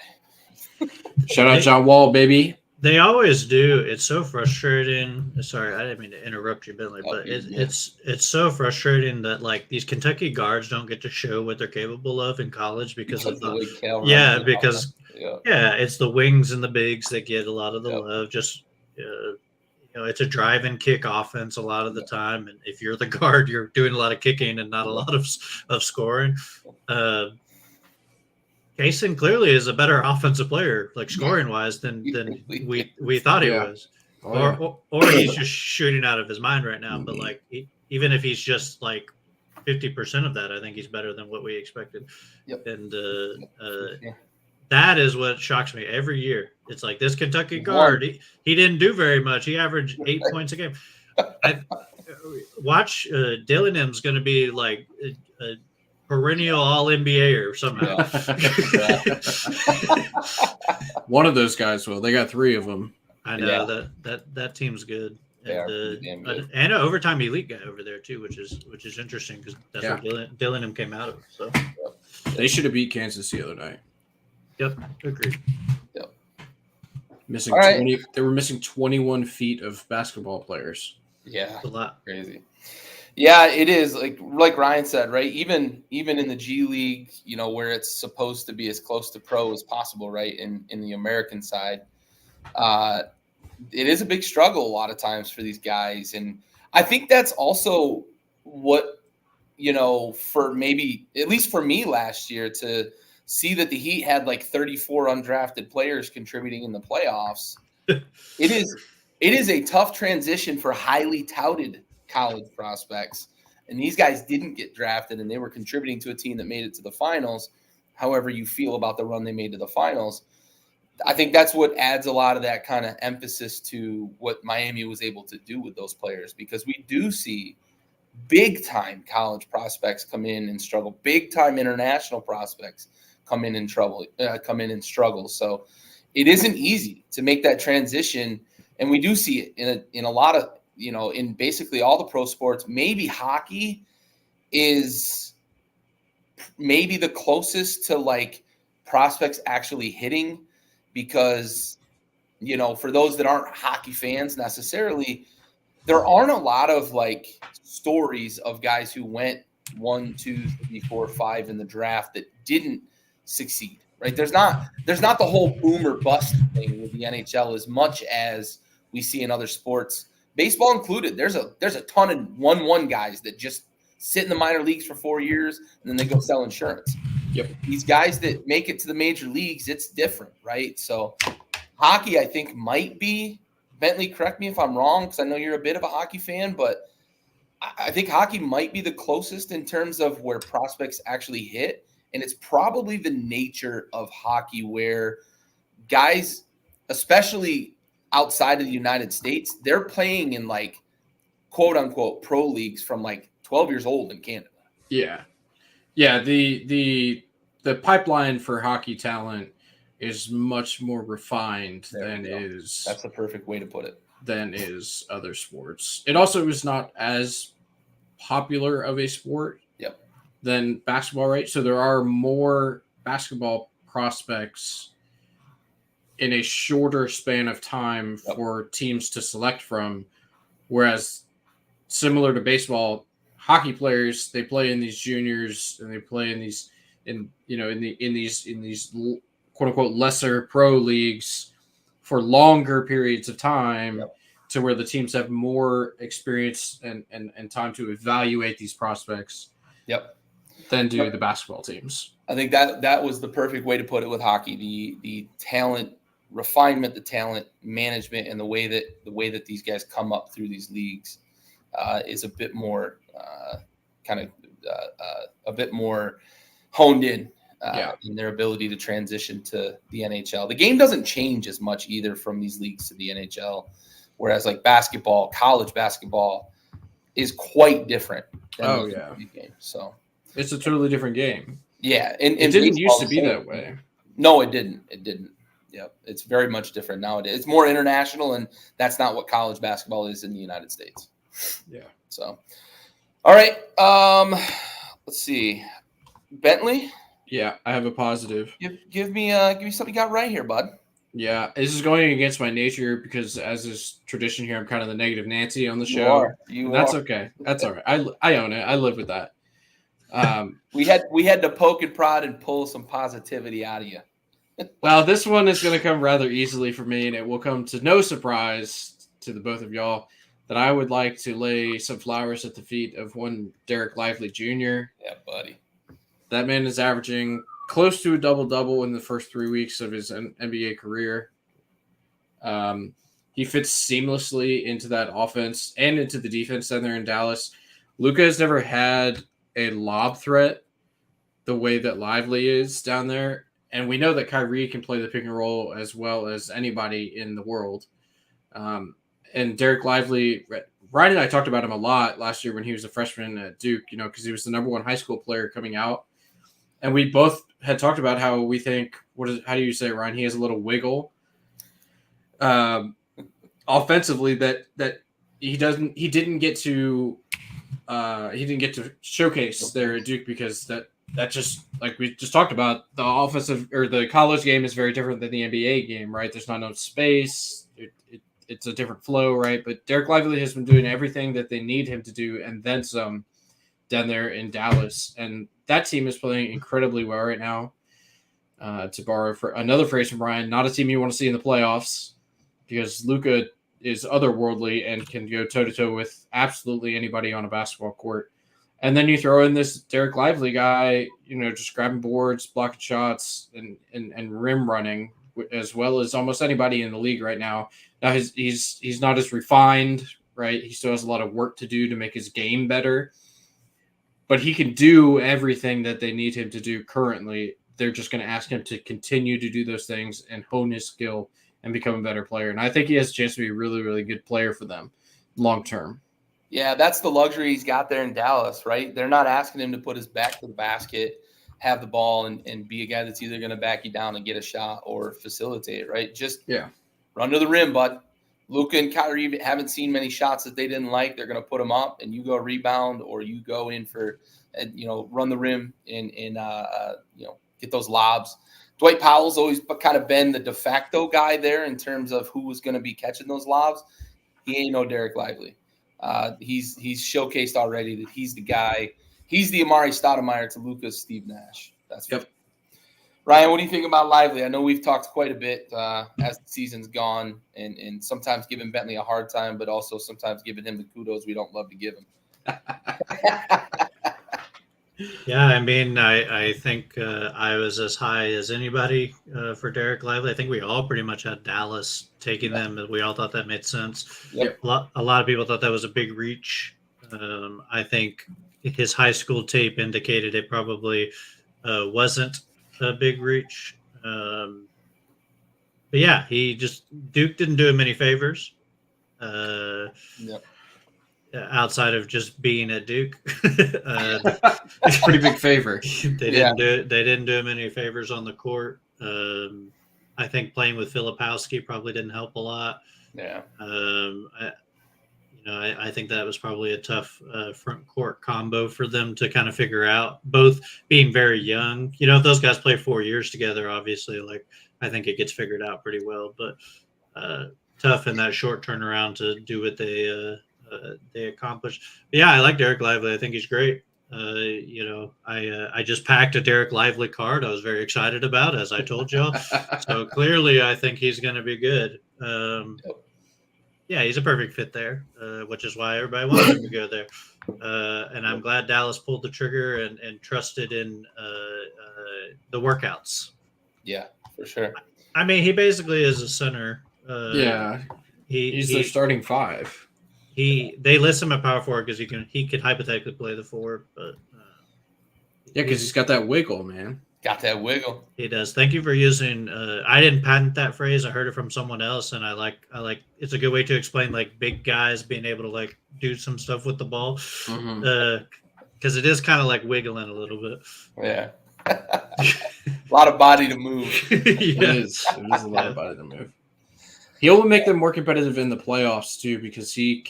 Shout out John Wall, baby. They always do. It's so frustrating. Sorry, I didn't mean to interrupt you, Bentley, but it's so frustrating that like these Kentucky guards don't get to show what they're capable of in college because of the it's the wings and the bigs that get a lot of the love. Just it's a drive and kick offense a lot of the time, and if you're the guard, you're doing a lot of kicking and not a lot of scoring. Kaysen clearly is a better offensive player, like scoring wise, than we thought he was, or he's just shooting out of his mind right now. But like even if he's just like 50% of that, I think he's better than what we expected. Yep. And that is what shocks me every year. It's like this Kentucky guard, he didn't do very much. He averaged 8 points a game. Watch Dillingham's going to be like a perennial All-NBA or somehow. One of those guys will. They got 3 of them. I know that team's good. And an overtime elite guy over there too, which is interesting because that's where Dillingham came out of. So they should have beat Kansas the other night. Yep, agreed. Yep. Missing 20. They were missing 21 feet of basketball players. Yeah, that's a lot. Crazy. Yeah, it is like Ryan said, right? Even in the G League, where it's supposed to be as close to pro as possible, right? In the American side, it is a big struggle a lot of times for these guys, and I think that's also what for maybe at least for me last year to see that the Heat had like 34 undrafted players contributing in the playoffs. It is a tough transition for highly touted college prospects, and these guys didn't get drafted and they were contributing to a team that made it to the finals. However you feel about the run they made to the finals, I think that's what adds a lot of that kind of emphasis to what Miami was able to do with those players, because we do see big time college prospects come in and struggle, big time international prospects come in and struggle. So it isn't easy to make that transition, and we do see it in a lot of in basically all the pro sports. Maybe hockey is maybe the closest to like prospects actually hitting, because for those that aren't hockey fans necessarily, there aren't a lot of like stories of guys who went 1, 2, 3, 4, 5 in the draft that didn't succeed, right? There's not the whole boom or bust thing with the NHL as much as we see in other sports, baseball included. There's a ton of 1-1 guys that just sit in the minor leagues for 4 years and then they go sell insurance. Yep. These guys that make it to the major leagues, it's different, right? So hockey, I think, might be, Bentley, correct me if I'm wrong, because I know you're a bit of a hockey fan, but I think hockey might be the closest in terms of where prospects actually hit. And it's probably the nature of hockey where guys, especially outside of the United States, they're playing in like quote unquote pro leagues from like 12 years old in Canada. Yeah. Yeah. The pipeline for hockey talent is much more refined that's the perfect way to put it, than is other sports. It also is not as popular of a sport than basketball, right? So there are more basketball prospects in a shorter span of time for teams to select from, whereas similar to baseball, hockey players, they play in these juniors and they play in these quote unquote lesser pro leagues for longer periods of time, to where the teams have more experience and time to evaluate these prospects than do the basketball teams. I think that was the perfect way to put it with hockey. The talent refinement, the talent management, and the way that these guys come up through these leagues is a bit more a bit more honed in in their ability to transition to the NHL. The game doesn't change as much either from these leagues to the NHL, whereas like basketball, college basketball is quite different than the game. So it's a totally different game. Yeah, and it didn't used to be that way. No, it didn't. Yep. It's very much different nowadays. It's more international, and that's not what college basketball is in the United States. Yeah. So, all right. Let's see. Bentley? Yeah, I have a positive. Give me something you got right here, bud. Yeah, this is going against my nature because, as is tradition here, I'm kind of the negative Nancy on the show. That's okay. That's all right. I own it. I live with that. We had to poke and prod and pull some positivity out of you. Well, this one is going to come rather easily for me, and it will come to no surprise to the both of y'all that I would like to lay some flowers at the feet of one Derek Lively Jr. Yeah, buddy. That man is averaging close to a double-double in the first 3 weeks of his NBA career. He fits seamlessly into that offense and into the defense down there in Dallas. Luka has never had a lob threat the way that Lively is down there. And we know that Kyrie can play the pick and roll as well as anybody in the world. And Derek Lively, Ryan and I talked about him a lot last year when he was a freshman at Duke, because he was the number one high school player coming out. And we both had talked about how we think, how do you say it, Ryan? He has a little wiggle offensively that he didn't get to showcase there at Duke because that just, like we just talked about, the offensive or the college game is very different than the NBA game, right? There's not enough space. It's a different flow, right? But Derek Lively has been doing everything that they need him to do and then some down there in Dallas. And that team is playing incredibly well right now. To borrow for another phrase from Brian, not a team you want to see in the playoffs because Luka is otherworldly and can go toe-to-toe with absolutely anybody on a basketball court. And then you throw in this Derek Lively guy, just grabbing boards, blocking shots, and rim running, as well as almost anybody in the league right now. Now he's not as refined, right? He still has a lot of work to do to make his game better. But he can do everything that they need him to do currently. They're just going to ask him to continue to do those things and hone his skill and become a better player. And I think he has a chance to be a really, really good player for them long term. Yeah, that's the luxury he's got there in Dallas, right? They're not asking him to put his back to the basket, have the ball, and be a guy that's either going to back you down and get a shot or facilitate, right? Just run to the rim, bud. Luka and Kyrie haven't seen many shots that they didn't like. They're going to put them up, and you go rebound or you go in for, run the rim and get those lobs. Dwight Powell's always kind of been the de facto guy there in terms of who was going to be catching those lobs. He ain't no Derek Lively. He's showcased already that he's the guy. He's the Amari Stoudemire to Luka's Steve Nash. That's yep. Ryan, what do you think about Lively? I know we've talked quite a bit as the season's gone and sometimes giving Bentley a hard time, but also sometimes giving him the kudos we don't love to give him. Yeah, I mean, I think I was as high as anybody for Derek Lively. I think we all pretty much had Dallas taking them. We all thought that made sense. Yep. A lot of people thought that was a big reach. I think his high school tape indicated it probably wasn't a big reach. But yeah, Duke didn't do him any favors. Yep. Outside of just being at Duke. It's a pretty big favor. They didn't do him any favors on the court. I think playing with Filipowski probably didn't help a lot. Yeah. I think that was probably a tough front court combo for them to kind of figure out, both being very young. If those guys play 4 years together, obviously, I think it gets figured out pretty well, but tough in that short turnaround to do what they accomplished. But yeah, I like Derek Lively. I think he's great. I just packed a Derek Lively card I was very excited about, as I told y'all. So clearly I think he's going to be good. Yeah, he's a perfect fit there, which is why everybody wanted him to go there. And I'm glad Dallas pulled the trigger and trusted in the workouts. Yeah, for sure. I mean, he basically is a center. He's their starting five. They list him at power forward because he could hypothetically play the forward, but because he's got that wiggle, man. Got that wiggle. He does. Thank you for using. I didn't patent that phrase. I heard it from someone else, and I like. It's a good way to explain big guys being able to do some stuff with the ball, because it is kind of like wiggling a little bit. Yeah. A lot of body to move. It is a lot of body to move. He'll make them more competitive in the playoffs too, because he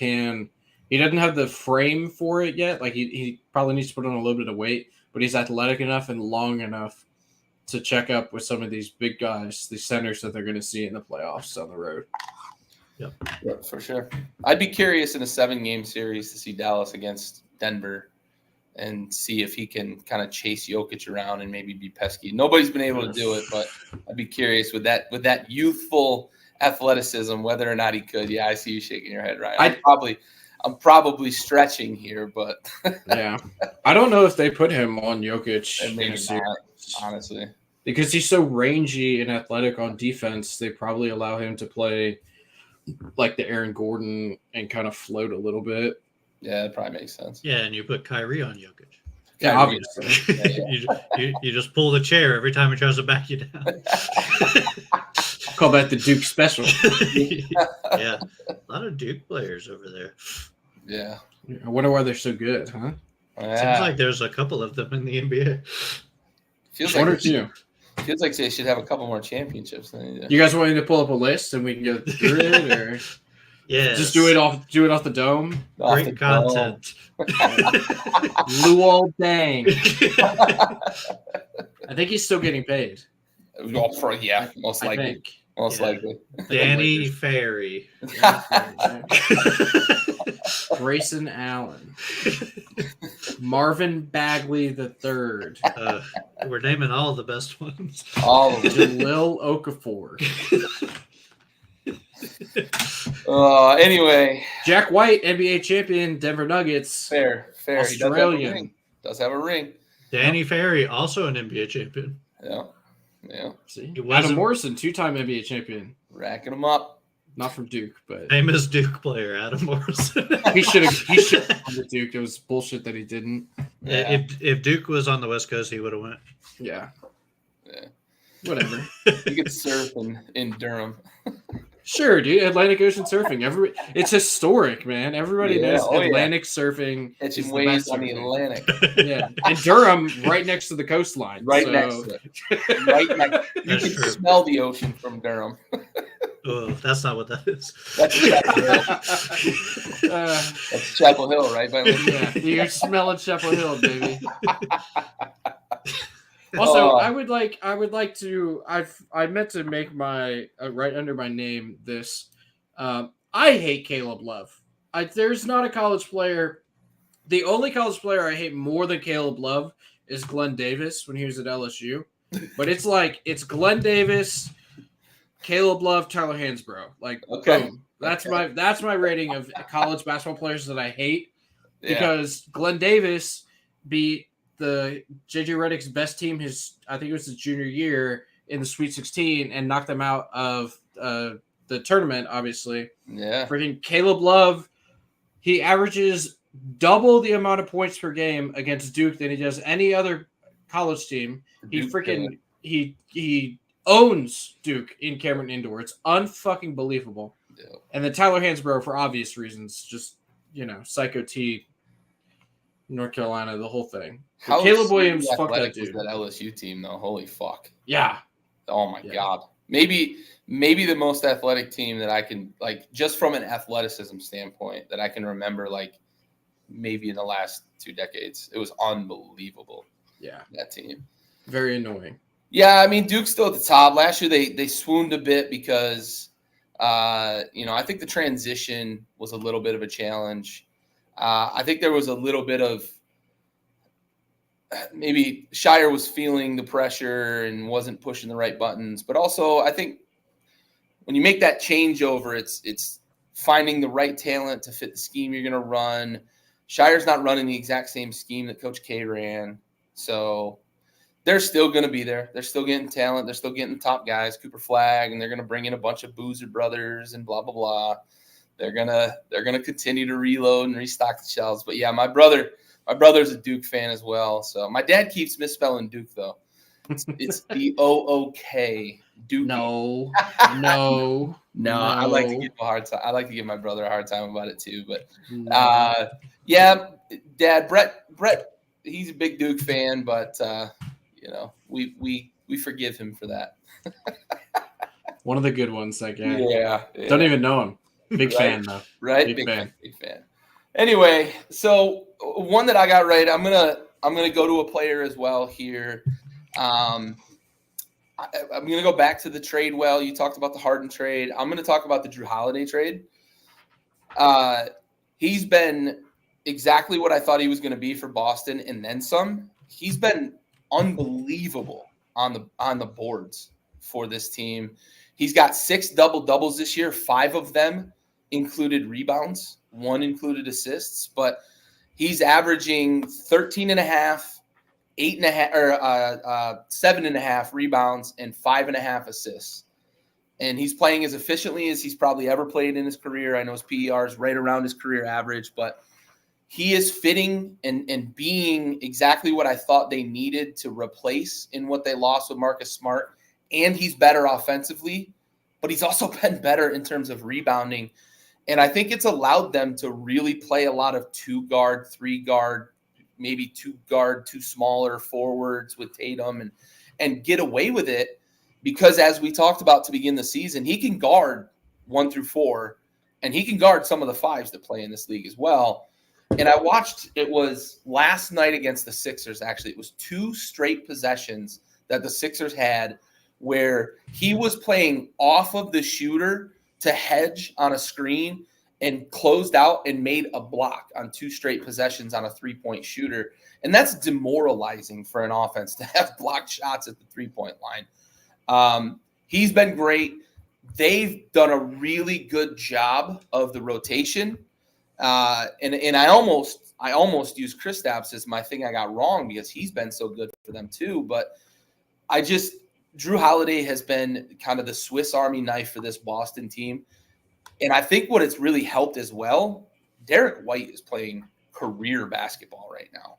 doesn't have the frame for it yet. Like he probably needs to put on a little bit of weight, but he's athletic enough and long enough to check up with some of these big guys, these centers that they're going to see in the playoffs down the road. Yep, for sure. I'd be curious in a 7-game series to see Dallas against Denver and see if he can kind of chase Jokic around and maybe be pesky. Nobody's been able to do it, but I'd be curious with that youthful athleticism whether or not he could. Yeah, I see you shaking your head, Ryan. I'm probably stretching here, but yeah, I don't know if they put him on Jokic and maybe not, honestly, because he's so rangy and athletic on defense. They probably allow him to play like the Aaron Gordon and kind of float a little bit. Yeah, it probably makes sense. Yeah, and you put Kyrie on Jokic. Yeah, obviously. you just pull the chair every time he tries to back you down. Call that the Duke special. Yeah, a lot of Duke players over there. Yeah. I wonder why they're so good, huh? Yeah. Seems like there's a couple of them in the NBA. One or two. Feels like they should have a couple more championships than they do. You guys want me to pull up a list and we can go through it, or yeah, just do it off the dome? Great content. Luol Deng. I think he's still getting paid. Most likely. Most likely. Danny Ferry. Grayson Allen. Marvin Bagley III. We're naming all the best ones. All of them. Jahlil Okafor. Anyway. Jack White, NBA champion, Denver Nuggets. Fair. Australian. He does have a ring. Danny Ferry, also an NBA champion. Yeah. See? Adam Morrison, 2-time NBA champion. Racking them up. Not from Duke, but famous Duke player, Adam Morrison. he should have gone to Duke. It was bullshit that he didn't. Yeah. If Duke was on the West Coast, he would have went. Yeah. Whatever. You could surf in Durham. Sure, dude. Atlantic Ocean surfing. It's historic, man. Everybody knows Atlantic surfing. Catching waves on the Atlantic. Yeah. And Durham right next to the coastline. Next to it. Right next. You can smell the ocean from Durham. Oh, that's not what that is. That's Chapel Hill. That's Chapel Hill, right? Yeah, you're smelling Chapel Hill, baby. Also, I would like to. I meant to make my right under my name this. I hate Caleb Love. There's not a college player. The only college player I hate more than Caleb Love is Glenn Davis when he was at LSU. But it's Glenn Davis, Caleb Love, Tyler Hansbrough. Boom. That's my rating of college basketball players that I hate, because Glenn Davis beat the JJ Redick's best team I think it was his junior year in the Sweet 16 and knocked them out of the tournament, obviously. Yeah. Freaking Caleb Love, he averages double the amount of points per game against Duke than he does any other college team. He owns Duke in Cameron Indoor. It's unfucking believable. Yeah. And then Tyler Hansbrough, for obvious reasons, just, Psycho T, North Carolina, the whole thing. Caleb Williams, fuck that dude. That LSU team, though, holy fuck. Yeah. Oh my god. Maybe the most athletic team that I can, just from an athleticism standpoint, that I can remember, maybe in the last 2 decades. It was unbelievable. Yeah. That team. Very annoying. Yeah, I mean, Duke's still at the top. Last year they swooned a bit because, I think the transition was a little bit of a challenge. I think there was a little bit of maybe Shire was feeling the pressure and wasn't pushing the right buttons. But also, I think when you make that changeover, it's finding the right talent to fit the scheme you're going to run. Shire's not running the exact same scheme that Coach K ran. So they're still going to be there. They're still getting talent. They're still getting top guys, Cooper Flagg, and they're going to bring in a bunch of Boozer brothers and blah, blah, blah. They're gonna continue to reload and restock the shelves. But yeah, my brother's a Duke fan as well. So my dad keeps misspelling Duke though. It's D-O-O-K. Duke. No. I like to give him a hard time. I like to give my brother a hard time about it too. But Dad, Brett, he's a big Duke fan, but we forgive him for that. One of the good ones, that guy. Yeah. Don't even know him. Big Right? fan, though. Right? Big fan. Big fan. Anyway, so one that I got right, I'm gonna go to a player as well here. I'm gonna go back to the trade. Well, you talked about the Harden trade. I'm gonna talk about the Drew Holiday trade. He's been exactly what I thought he was going to be for Boston, and then some. He's been unbelievable on the boards for this team. He's got 6 double-doubles this year. 5 of them included rebounds. 1 included assists. But he's averaging 13.5, 8.5, or 7.5 rebounds and 5.5 assists. And he's playing as efficiently as he's probably ever played in his career. I know his PER is right around his career average, but he is fitting and being exactly what I thought they needed to replace in what they lost with Marcus Smart. And he's better offensively, but he's also been better in terms of rebounding. And I think it's allowed them to really play a lot of 2-guard, 3-guard, maybe 2-guard, 2 smaller forwards with Tatum and get away with it. Because as we talked about to begin the season, he can guard 1 through 4, and he can guard some of the 5s that play in this league as well. And I watched, it was last night against the Sixers, actually. It was 2 straight possessions that the Sixers had where he was playing off of the shooter to hedge on a screen and closed out and made a block on 2 straight possessions on a 3-point shooter. And that's demoralizing for an offense to have blocked shots at the 3-point line. He's been great. They've done a really good job of the rotation. And I almost used Kristaps as my thing I got wrong because he's been so good for them too. But Drew Holiday has been kind of the Swiss Army knife for this Boston team. And I think what it's really helped as well, Derek White is playing career basketball right now.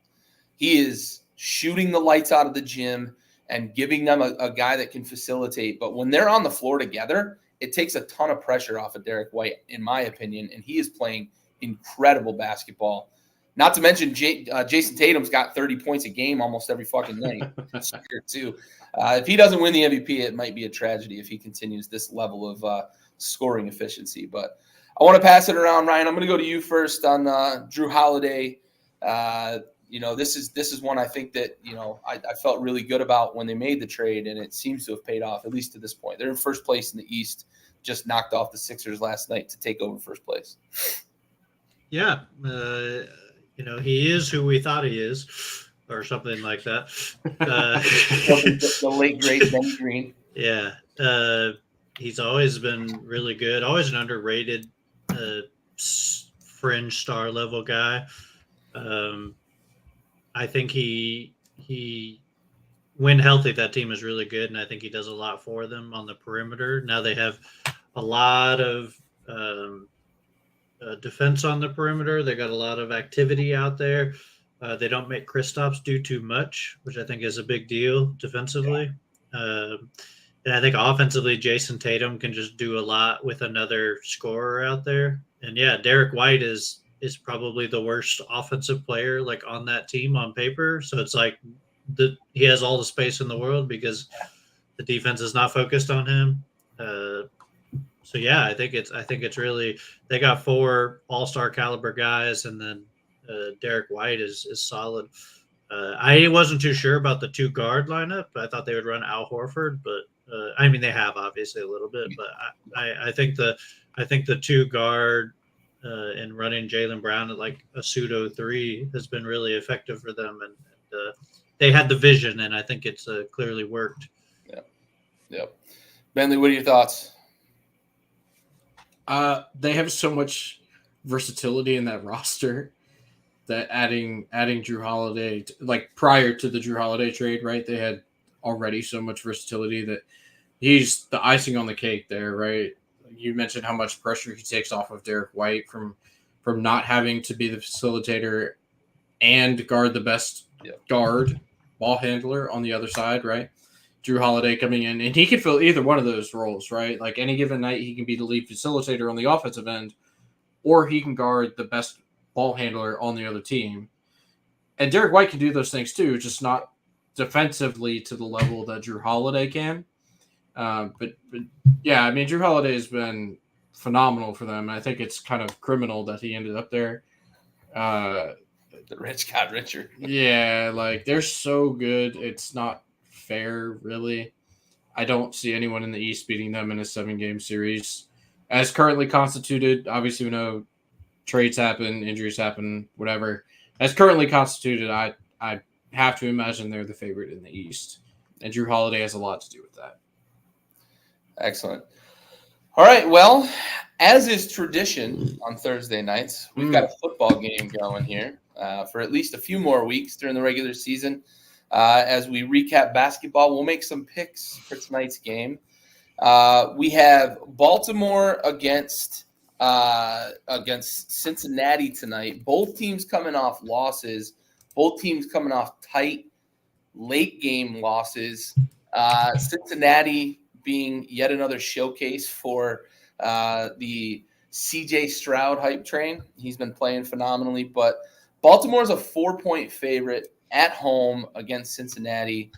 He is shooting the lights out of the gym and giving them a guy that can facilitate. But when they're on the floor together, it takes a ton of pressure off of Derek White, in my opinion, and he is playing incredible basketball. Not to mention Jason Tatum's got 30 points a game almost every fucking night too. If he doesn't win the MVP, it might be a tragedy if he continues this level of scoring efficiency. But I want to pass it around, Ryan. I'm going to go to you first on Drew Holiday. This is one I think that, I felt really good about when they made the trade, and it seems to have paid off, at least to this point. They're in first place in the East, just knocked off the Sixers last night to take over first place. Yeah. He is who we thought he is, or something like that. The late, great Benny Green. Yeah. He's always been really good, always an underrated fringe star level guy. I think he when healthy, that team is really good, and I think he does a lot for them on the perimeter. Now they have a lot of defense on the perimeter. They got a lot of activity out there. They don't make Kristaps do too much, which I think is a big deal defensively. And I think offensively, Jason Tatum can just do a lot with another scorer out there. And yeah, Derek White is probably the worst offensive player like on that team on paper. So it's like he has all the space in the world because the defense is not focused on him. So yeah, I think it's really, they got 4 all-star caliber guys, and then Derek White is solid. I wasn't too sure about the 2-guard lineup. I thought they would run Al Horford, but they have obviously a little bit, but I think the 2-guard and running Jaylen Brown at like a pseudo 3 has been really effective for them, and they had the vision, and I think it's clearly worked. Yep. Bentley, what are your thoughts? They have so much versatility in that roster that adding Drew Holiday, like prior to the Drew Holiday trade, right? They had already so much versatility that he's the icing on the cake there, right? You mentioned how much pressure he takes off of Derek White from not having to be the facilitator and guard the best guard ball handler on the other side, right? Drew Holiday coming in, and he can fill either one of those roles, right? Like any given night, he can be the lead facilitator on the offensive end, or he can guard the best ball handler on the other team. And Derek White can do those things too, just not defensively to the level that Drew Holiday can. But yeah, I mean, Drew Holiday has been phenomenal for them. I think it's kind of criminal that he ended up there. The rich got richer. Yeah, like they're so good. It's not fair, really. I don't see anyone in the East beating them in a 7-game series. As currently constituted, obviously we know trades happen, injuries happen, whatever. As currently constituted, I have to imagine they're the favorite in the East. And Drew Holiday has a lot to do with that. Excellent. All right, well, as is tradition on Thursday nights, we've got a football game going here for at least a few more weeks during the regular season. As we recap basketball, we'll make some picks for tonight's game. We have Baltimore against Cincinnati tonight. Both teams coming off losses. Both teams coming off tight late game losses. Cincinnati being yet another showcase for the CJ Stroud hype train. He's been playing phenomenally, but Baltimore's a 4-point favorite at home against Cincinnati.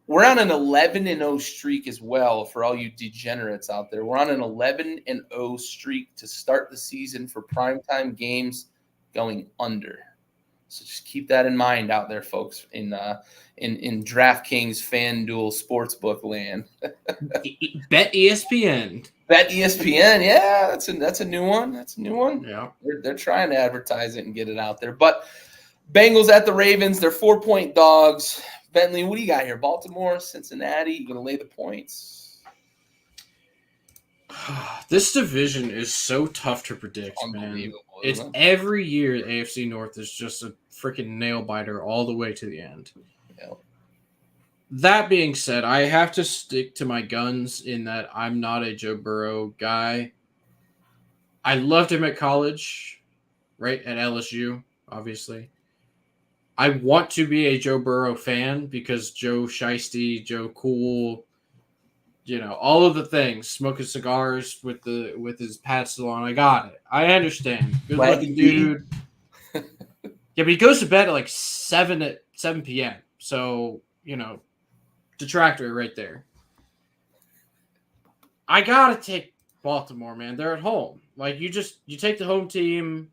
We're on an 11-0 streak as well for all you degenerates out there. We're on an 11-0 streak to start the season for primetime games going under. So just keep that in mind out there, folks, in DraftKings FanDuel Sportsbook land. Bet ESPN. Bet ESPN, yeah, that's a new one. That's a new one. Yeah, they're trying to advertise it and get it out there. But Bengals at the Ravens, they're 4-point dogs. Bentley, what do you got here? Baltimore, Cincinnati, you gonna lay the points? This division is so tough to predict, man. It's every year the AFC North is just a freaking nail biter all the way to the end. Yep. That being said, I have to stick to my guns in that I'm not a Joe Burrow guy. I loved him at college, right, at LSU, obviously. I want to be a Joe Burrow fan because Joe Shiesty, Joe Cool, all of the things, smoking cigars with his pad still on. I got it. I understand. Good looking dude. Yeah, but he goes to bed at like 7 p.m. So, detractor right there. I gotta take Baltimore, man. They're at home. Like you take the home team.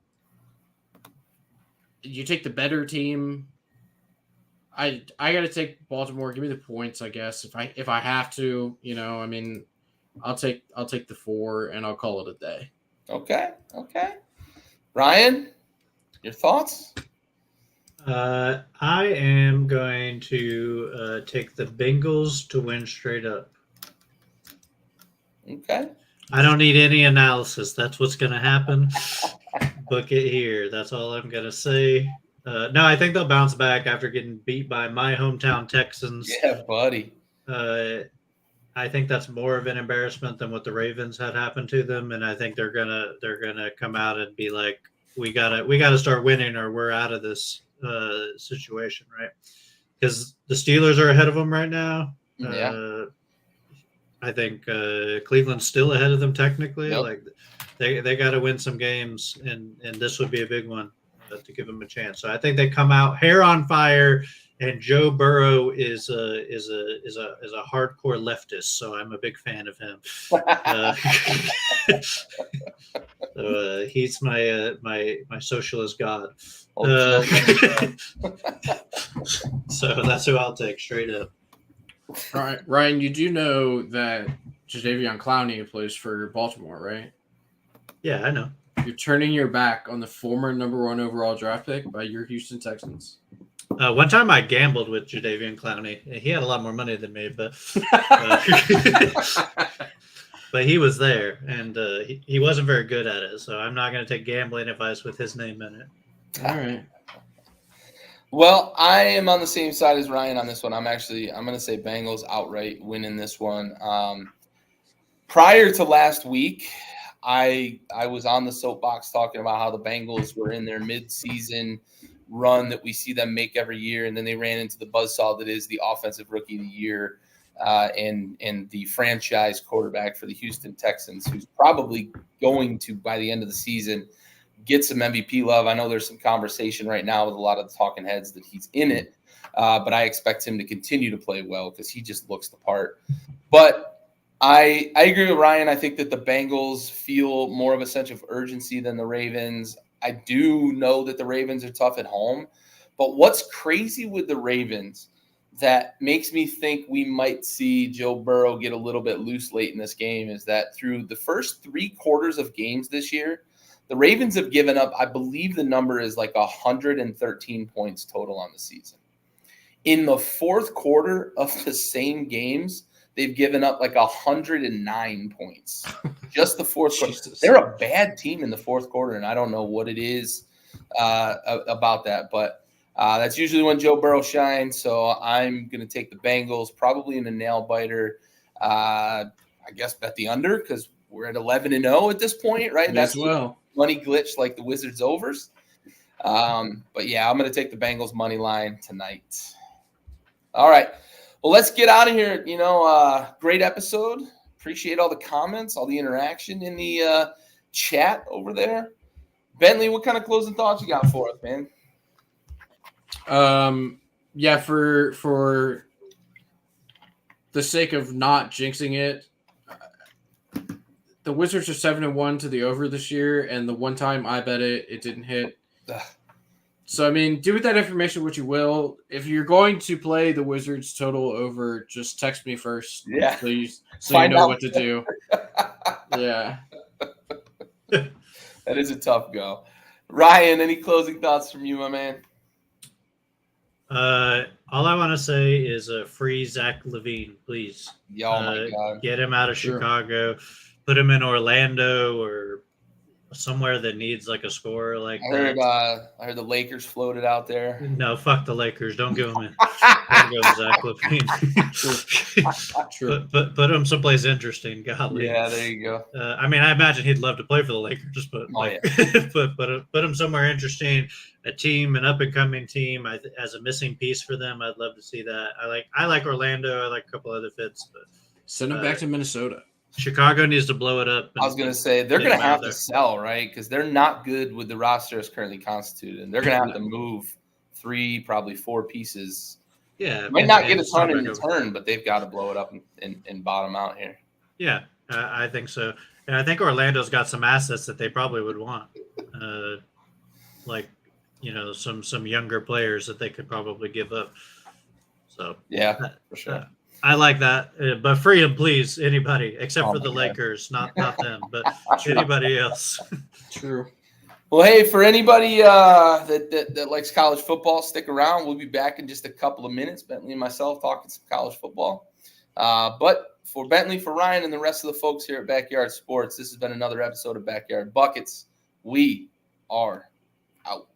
You take the better team. I gotta take Baltimore. Give me the points, I guess. If I have to, I'll take the 4 and I'll call it a day. Okay. Ryan, your thoughts? I am going to take the Bengals to win straight up. Okay. I don't need any analysis. That's what's going to happen. Book it here. That's all I'm going to say. No, I think they'll bounce back after getting beat by my hometown Texans. Yeah, buddy. I think that's more of an embarrassment than what the Ravens had happened to them, and I think they're gonna come out and be like, we gotta start winning or we're out of this situation, right? Because the Steelers are ahead of them right now. Yeah. I think Cleveland's still ahead of them technically. Yep. Like they got to win some games, and this would be a big one to give them a chance. So I think they come out hair on fire, and Joe Burrow is a hardcore leftist. So I'm a big fan of him. So he's my socialist god. So that's who I'll take straight up. All right, Ryan, you do know that Jadeveon Clowney plays for Baltimore, right? Yeah, I know. You're turning your back on the former number 1 overall draft pick by your Houston Texans. One time I gambled with Jadeveon Clowney. He had a lot more money than me, but but he was there, and he wasn't very good at it. So I'm not going to take gambling advice with his name in it. All right. Well, I am on the same side as Ryan on this one. I'm going to say Bengals outright winning this one. Prior to last week, I was on the soapbox talking about how the Bengals were in their mid-season run that we see them make every year, and then they ran into the buzzsaw that is the offensive rookie of the year and the franchise quarterback for the Houston Texans, who's probably going to, by the end of the season, get some MVP love. I know there's some conversation right now with a lot of the talking heads that he's in it. but I expect him to continue to play well because he just looks the part. But I agree with Ryan. I think that the Bengals feel more of a sense of urgency than the Ravens. I do know that the Ravens are tough at home, but what's crazy with the Ravens that makes me think we might see Joe Burrow get a little bit loose late in this game is that through the first 3 quarters of games this year, the Ravens have given up, I believe the number is like 113 points total on the season. In the fourth quarter of the same games, they've given up like 109 points. Just the fourth quarter. They're a bad team in the fourth quarter, and I don't know what it is about that. But that's usually when Joe Burrow shines. So I'm going to take the Bengals, probably in a nail biter. I guess bet the under because we're at 11-0 at this point, right? That's well. Money glitch like the Wizards overs. But yeah, I'm going to take the Bengals money line tonight. All right. Well, let's get out of here. Great episode. Appreciate all the comments, all the interaction in the chat over there. Bentley, what kind of closing thoughts you got for us, man? Yeah, for the sake of not jinxing it, the Wizards are 7-1 to the over this year, and the one time I bet it didn't hit. So, I mean, do with that information what you will. If you're going to play the Wizards total over, just text me first. Yeah. So you know what to do. Yeah. That is a tough go. Ryan, any closing thoughts from you, my man? All I want to say is free Zach LaVine, please. Oh, my God. Get him out of Chicago. Put him in Orlando or somewhere that needs like a scorer like that. I heard the Lakers floated out there. No, fuck the Lakers. Don't give him in. Don't give him Zach LaVine. True. Put him someplace interesting. Golly. Yeah, there you go. I mean, I imagine he'd love to play for the Lakers, but put him somewhere interesting. A team, an up and coming team, as a missing piece for them. I'd love to see that. I like Orlando. I like a couple other fits, but send him back to Minnesota. Chicago needs to blow it up. I was going to say they're going to have to sell, right? Because they're not good with the roster as currently constituted, and they're going to have to move 3, probably 4 pieces. Yeah, might not get a ton in return, but they've got to blow it up and bottom out here. Yeah, I think so, and I think Orlando's got some assets that they probably would want, like some younger players that they could probably give up. So yeah, for sure. I like that, but free him, please, anybody except for the Lakers, not them, but anybody else. True. Well, hey, for anybody that likes college football, stick around. We'll be back in just a couple of minutes. Bentley and myself talking some college football. But for Bentley, for Ryan, and the rest of the folks here at Backyard Sports, this has been another episode of Backyard Buckets. We are out.